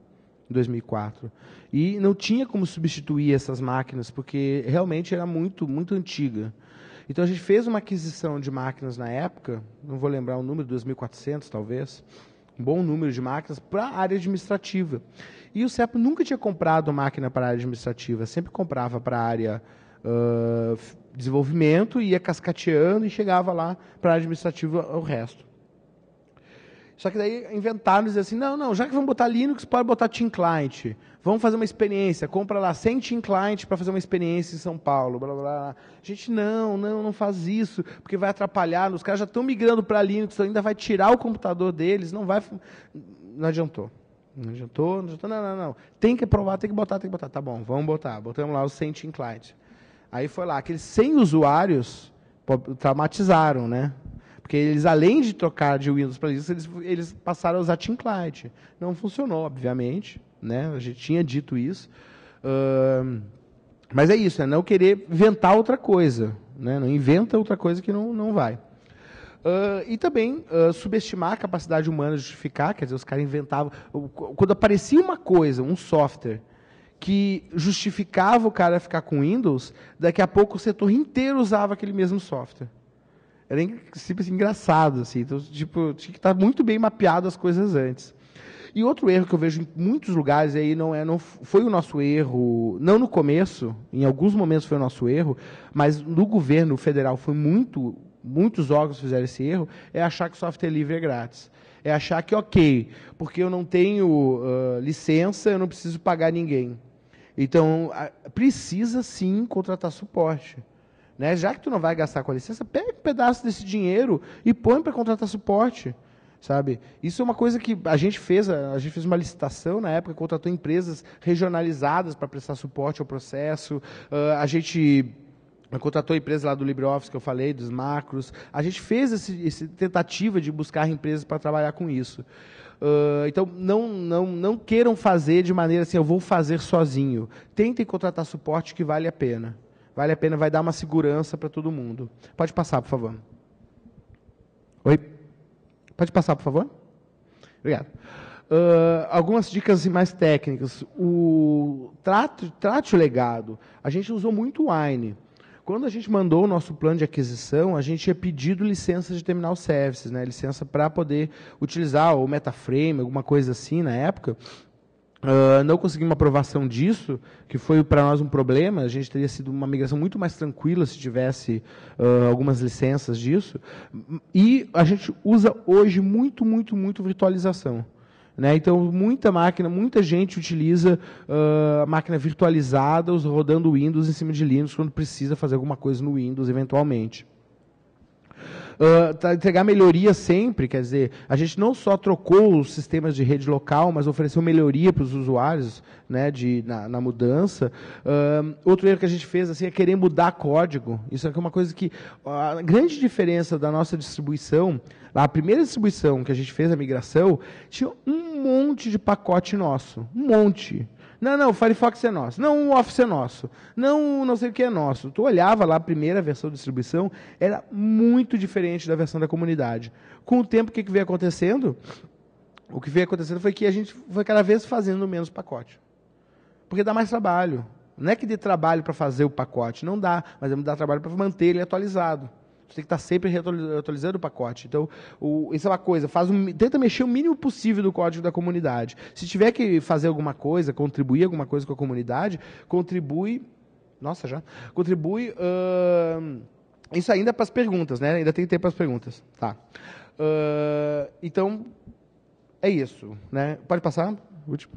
em 2004. E não tinha como substituir essas máquinas, porque realmente era muito, muito antiga. Então, a gente fez uma aquisição de máquinas na época, não vou lembrar o número, 2.400 talvez, um bom número de máquinas para a área administrativa. E o CEPO nunca tinha comprado máquina para a área administrativa, sempre comprava para a área desenvolvimento, ia cascateando e chegava lá para a área administrativa o resto. Só que daí inventaram e dizer assim, não, já que vamos botar Linux, pode botar Team Client. Vamos fazer uma experiência, compra lá 100 Team Client para fazer uma experiência em São Paulo. Blá, blá, blá. Gente, não faz isso, porque vai atrapalhar. Os caras já estão migrando para Linux, ainda vai tirar o computador deles, não adiantou. Não. Tem que aprovar, tem que botar. Tá bom, vamos botar. Botamos lá os 100 Team Client. Aí foi lá, aqueles 100 usuários traumatizaram, né? Porque eles, além de trocar de Windows para Linux, eles passaram a usar Team Client. Não funcionou, obviamente, né? A gente tinha dito isso. Mas é isso, não querer inventar outra coisa. Né? Não inventa outra coisa que não vai. E também subestimar a capacidade humana de justificar, quer dizer, os caras inventavam... Quando aparecia uma coisa, um software, que justificava o cara ficar com Windows, daqui a pouco o setor inteiro usava aquele mesmo software. Era simples, engraçado, assim. Então, tipo, tinha que estar muito bem mapeado as coisas antes. E outro erro que eu vejo em muitos lugares, aí não foi o nosso erro, não no começo, em alguns momentos foi o nosso erro, mas no governo federal foi muitos órgãos fizeram esse erro, é achar que software livre é grátis. É achar que, ok, porque eu não tenho licença, eu não preciso pagar ninguém. Então, precisa sim contratar suporte. Né? Já que tu não vai gastar com a licença, pega um pedaço desse dinheiro e põe para contratar suporte. Sabe? Isso é uma coisa que a gente fez uma licitação na época, contratou empresas regionalizadas para prestar suporte ao processo, a gente Contratou a empresa lá do LibreOffice, que eu falei, dos macros. A gente fez essa tentativa de buscar empresas para trabalhar com isso. Então, não queiram fazer de maneira assim, eu vou fazer sozinho. Tentem contratar suporte que vale a pena. Vale a pena, vai dar uma segurança para todo mundo. Pode passar, por favor. Oi? Pode passar, por favor? Obrigado. Algumas dicas assim, mais técnicas. Trate o legado. A gente usou muito o Wine. Quando a gente mandou o nosso plano de aquisição, a gente tinha pedido licença de terminal services, né? Licença para poder utilizar o MetaFrame, alguma coisa assim na época. Não conseguimos uma aprovação disso, que foi para nós um problema. A gente teria sido uma migração muito mais tranquila se tivesse algumas licenças disso. E a gente usa hoje muito virtualização. Né? Então, muita gente utiliza a máquina virtualizada, rodando Windows em cima de Linux, quando precisa fazer alguma coisa no Windows, eventualmente. Entregar melhoria sempre, quer dizer, a gente não só trocou os sistemas de rede local, mas ofereceu melhoria para os usuários, né, na mudança. Outro erro que a gente fez assim, é querer mudar código. Isso é uma coisa que... A grande diferença da nossa distribuição, a primeira distribuição que a gente fez, a migração, tinha um monte de pacote nosso. Um monte. Não, o Firefox é nosso. Não, o Office é nosso. Não sei o que é nosso. Tu olhava lá a primeira versão de distribuição, era muito diferente da versão da comunidade. Com o tempo, o que veio acontecendo? O que veio acontecendo foi que a gente foi cada vez fazendo menos pacote. Porque dá mais trabalho. Não é que dê trabalho para fazer o pacote, não dá, mas dá trabalho para manter ele atualizado. Você tem que estar sempre atualizando o pacote. Então, isso é uma coisa, tenta mexer o mínimo possível do código da comunidade. Se tiver que fazer alguma coisa, contribuir alguma coisa com a comunidade, contribui... Nossa, já? Contribui... isso ainda para as perguntas, né? Ainda tem tempo para as perguntas. Tá. Então, é isso. Né? Pode passar? Último.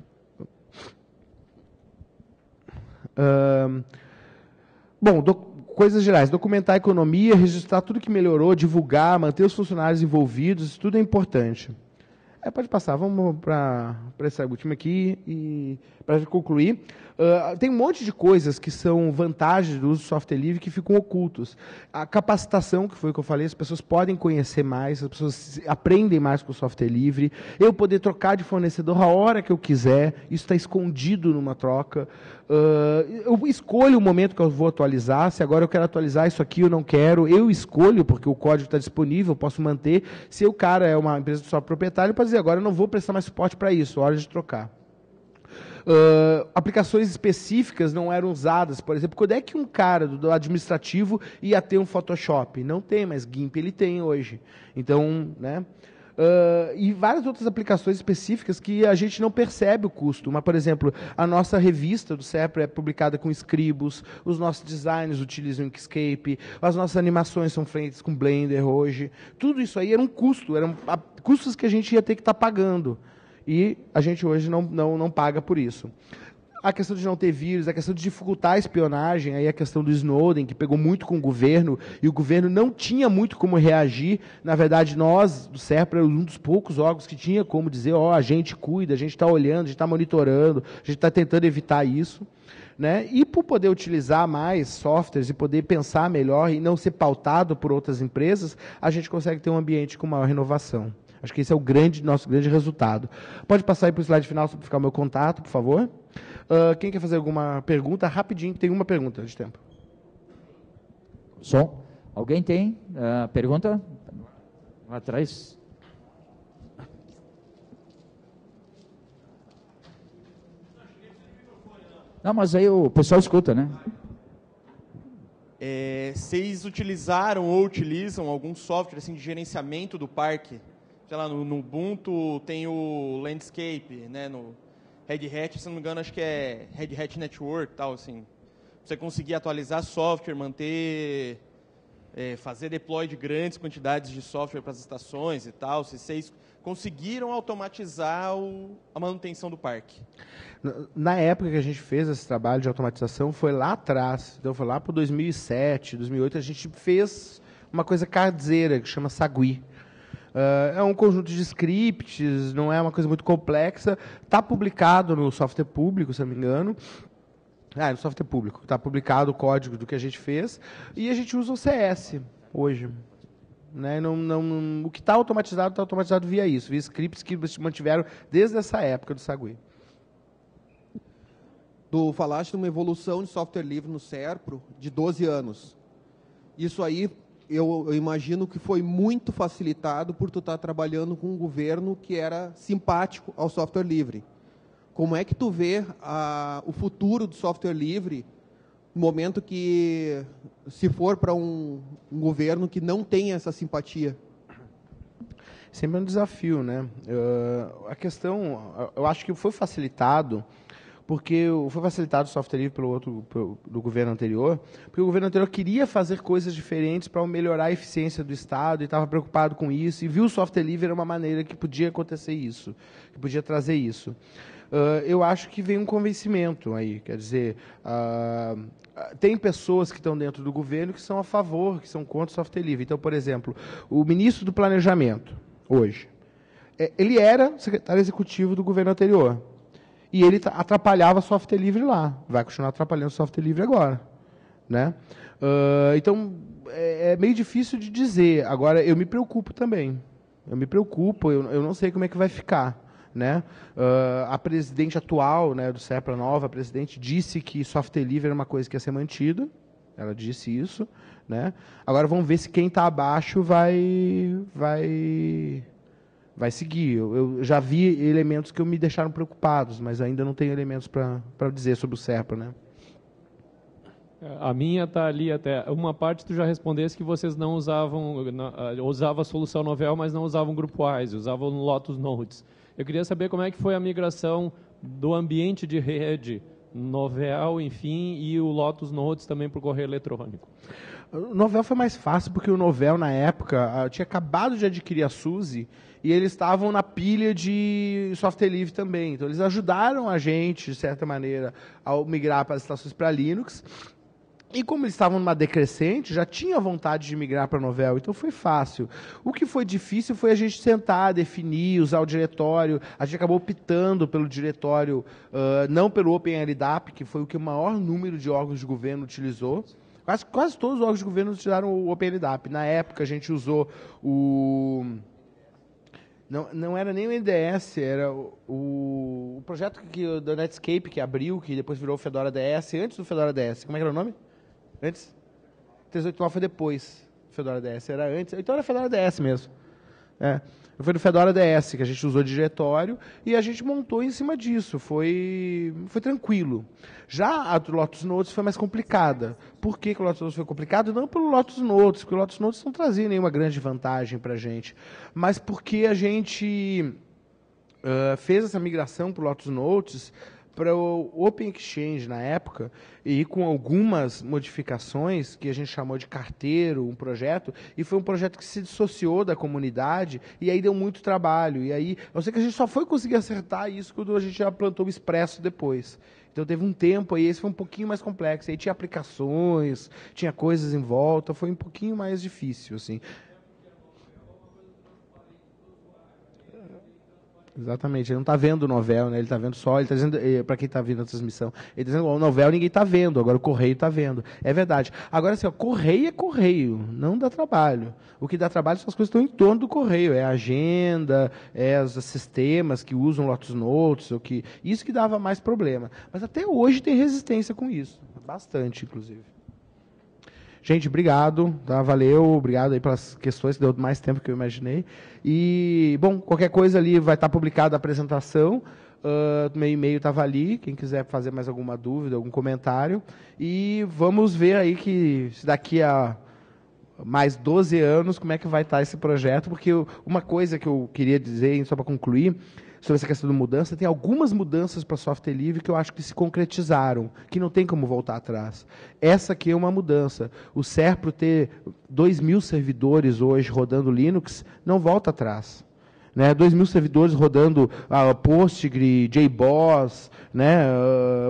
Bom, coisas gerais, documentar a economia, registrar tudo que melhorou, divulgar, manter os funcionários envolvidos, isso tudo é importante. Pode passar, vamos para essa última aqui, e para concluir. Tem um monte de coisas que são vantagens do uso do software livre que ficam ocultos. A capacitação, que foi o que eu falei, as pessoas podem conhecer mais, as pessoas aprendem mais com o software livre. Eu poder trocar de fornecedor a hora que eu quiser, isso está escondido numa troca. Eu escolho o momento que eu vou atualizar, se agora eu quero atualizar isso aqui, eu não quero, eu escolho, porque o código está disponível, eu posso manter. Se o cara é uma empresa de software proprietário, pode dizer, agora eu não vou prestar mais suporte para isso, hora de trocar. Aplicações específicas não eram usadas. Por exemplo, quando é que um cara do administrativo ia ter um Photoshop? Não tem, mas GIMP ele tem hoje. Então, né? E várias outras aplicações específicas que a gente não percebe o custo. Mas, por exemplo, a nossa revista do CEPRA é publicada com Scribus, os nossos designers utilizam Inkscape, as nossas animações são feitas com Blender hoje. Tudo isso aí era um custo, eram custos que a gente ia ter que estar pagando. E a gente hoje não paga por isso. A questão de não ter vírus, a questão de dificultar a espionagem, aí a questão do Snowden, que pegou muito com o governo, e o governo não tinha muito como reagir. Na verdade, nós, do CERPRA, um dos poucos órgãos que tinha como dizer, a gente cuida, a gente está olhando, a gente está monitorando, a gente está tentando evitar isso. Né? E por poder utilizar mais softwares e poder pensar melhor e não ser pautado por outras empresas, a gente consegue ter um ambiente com maior renovação. Acho que esse é o nosso grande resultado. Pode passar aí para o slide final, para ficar o meu contato, por favor. Quem quer fazer alguma pergunta? Rapidinho, tem uma pergunta de tempo. Som. Alguém tem pergunta? Lá atrás. Não, mas aí o pessoal escuta, né? Vocês utilizaram ou utilizam algum software assim, de gerenciamento do parque? Sei lá, no Ubuntu tem o Landscape, né? No Red Hat, se não me engano, acho que é Red Hat Network, tal, assim. Você conseguir atualizar software, manter, fazer deploy de grandes quantidades de software para as estações e tal, se vocês conseguiram automatizar a manutenção do parque? Na época que a gente fez esse trabalho de automatização, foi lá atrás, então foi lá para 2007, 2008, a gente fez uma coisa caseira, que chama Sagui. É um conjunto de scripts, não é uma coisa muito complexa. Está publicado no software público, se não me engano. No software público. Está publicado o código do que a gente fez e a gente usa o CS hoje. Né? O que está automatizado via isso, via scripts que mantiveram desde essa época do Sagui. Tu falaste de uma evolução de software livre no SERPRO de 12 anos. Isso aí, eu imagino que foi muito facilitado por tu estar trabalhando com um governo que era simpático ao software livre. Como é que tu vê o futuro do software livre no momento que, se for para um governo que não tem essa simpatia? Sempre é um desafio, né? A questão, eu acho que foi facilitado, porque foi facilitado o software livre do governo anterior, porque o governo anterior queria fazer coisas diferentes para melhorar a eficiência do Estado e estava preocupado com isso, e viu o software livre era uma maneira que podia acontecer isso, que podia trazer isso. Eu acho que vem um convencimento aí, quer dizer, tem pessoas que estão dentro do governo que são a favor, que são contra o software livre. Então, por exemplo, o ministro do Planejamento, hoje, ele era secretário executivo do governo anterior, e ele atrapalhava software livre lá, vai continuar atrapalhando software livre agora. Né? Então, é meio difícil de dizer. Agora, eu me preocupo também. Eu não sei como é que vai ficar. Né? A presidente atual, né, do SERPRO, a nova presidente, disse que software livre era uma coisa que ia ser mantida. Ela disse isso. Né? Agora vamos ver se quem está abaixo vai seguir. Eu já vi elementos que me deixaram preocupados, mas ainda não tenho elementos para dizer sobre o SERPRO. Né? A minha está ali até. Uma parte tu já respondesse que vocês não usavam a solução Novell, mas não usavam Grupo WISE, usavam Lotus Notes. Eu queria saber como é que foi a migração do ambiente de rede, Novell, enfim, e o Lotus Notes também para o correio eletrônico. O Novell foi mais fácil, porque o Novell, na época, tinha acabado de adquirir a SUSE, e eles estavam na pilha de software livre também. Então, eles ajudaram a gente, de certa maneira, ao migrar para as estações para Linux. E como eles estavam numa decrescente, já tinha vontade de migrar para a Novell, então foi fácil. O que foi difícil foi a gente sentar, definir, usar o diretório. A gente acabou optando pelo diretório, não pelo OpenLDAP, que foi o que o maior número de órgãos de governo utilizou. Quase todos os órgãos de governo utilizaram o OpenLDAP. Na época, a gente usou o... Não era nem o NDS, era o projeto da Netscape que abriu, que depois virou o Fedora DS, antes do Fedora DS. Como é que era o nome? Antes? 389 foi depois. Fedora DS era antes. Então era Fedora DS mesmo. Foi no Fedora DS que a gente usou diretório e a gente montou em cima disso. Foi tranquilo. Já a do Lotus Notes foi mais complicada. Por que o Lotus Notes foi complicado? Não pelo Lotus Notes, porque o Lotus Notes não trazia nenhuma grande vantagem para a gente, mas porque a gente fez essa migração para o Lotus Notes para o Open Exchange na época, e com algumas modificações que a gente chamou de carteiro, um projeto, e foi um projeto que se dissociou da comunidade, e aí deu muito trabalho. E aí, eu sei que a gente só foi conseguir acertar isso quando a gente já plantou o Expresso depois. Então teve um tempo aí, esse foi um pouquinho mais complexo. Aí tinha aplicações, tinha coisas em volta, foi um pouquinho mais difícil, assim. Exatamente, ele não está vendo o Novell, né? Ele está vendo só, ele está dizendo, para quem está vendo a transmissão, ele está dizendo, o Novell ninguém está vendo, agora o Correio está vendo. É verdade. Agora, assim, Correio é Correio, não dá trabalho. O que dá trabalho são as coisas que estão em torno do Correio, é a agenda, os sistemas que usam Lotus Notes, isso que dava mais problema. Mas até hoje tem resistência com isso, bastante, inclusive. Gente, obrigado, tá? Valeu, obrigado aí pelas questões, deu mais tempo que eu imaginei. E, bom, qualquer coisa ali vai estar publicada a apresentação, meu e-mail estava ali, quem quiser fazer mais alguma dúvida, algum comentário. E vamos ver aí que daqui a mais 12 anos como é que vai estar esse projeto, porque uma coisa que eu queria dizer, só para concluir, sobre essa questão da mudança, tem algumas mudanças para software livre que eu acho que se concretizaram, que não tem como voltar atrás. Essa aqui é uma mudança. O SERPRO ter 2.000 servidores hoje rodando Linux, não volta atrás. né? 2.000 servidores rodando Postgre, JBoss, né?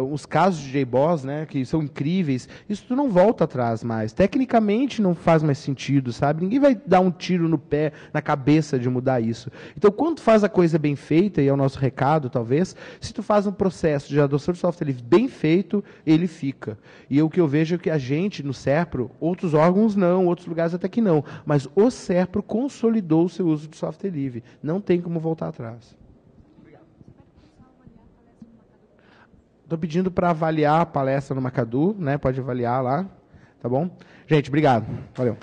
Os casos de JBoss, né? Que são incríveis. Isso tu não volta atrás mais. Tecnicamente não faz mais sentido, sabe? Ninguém vai dar um tiro no pé, na cabeça de mudar isso. Então, quando tu faz a coisa bem feita, e é o nosso recado, talvez, se tu faz um processo de adoção de software livre bem feito, ele fica. E o que eu vejo é que a gente, no SERPRO, outros órgãos não, outros lugares até que não, mas o SERPRO consolidou o seu uso de software livre. Não tem como voltar atrás. Estou pedindo para avaliar a palestra no Macadu, né? Pode avaliar lá, tá bom? Gente, obrigado. Valeu.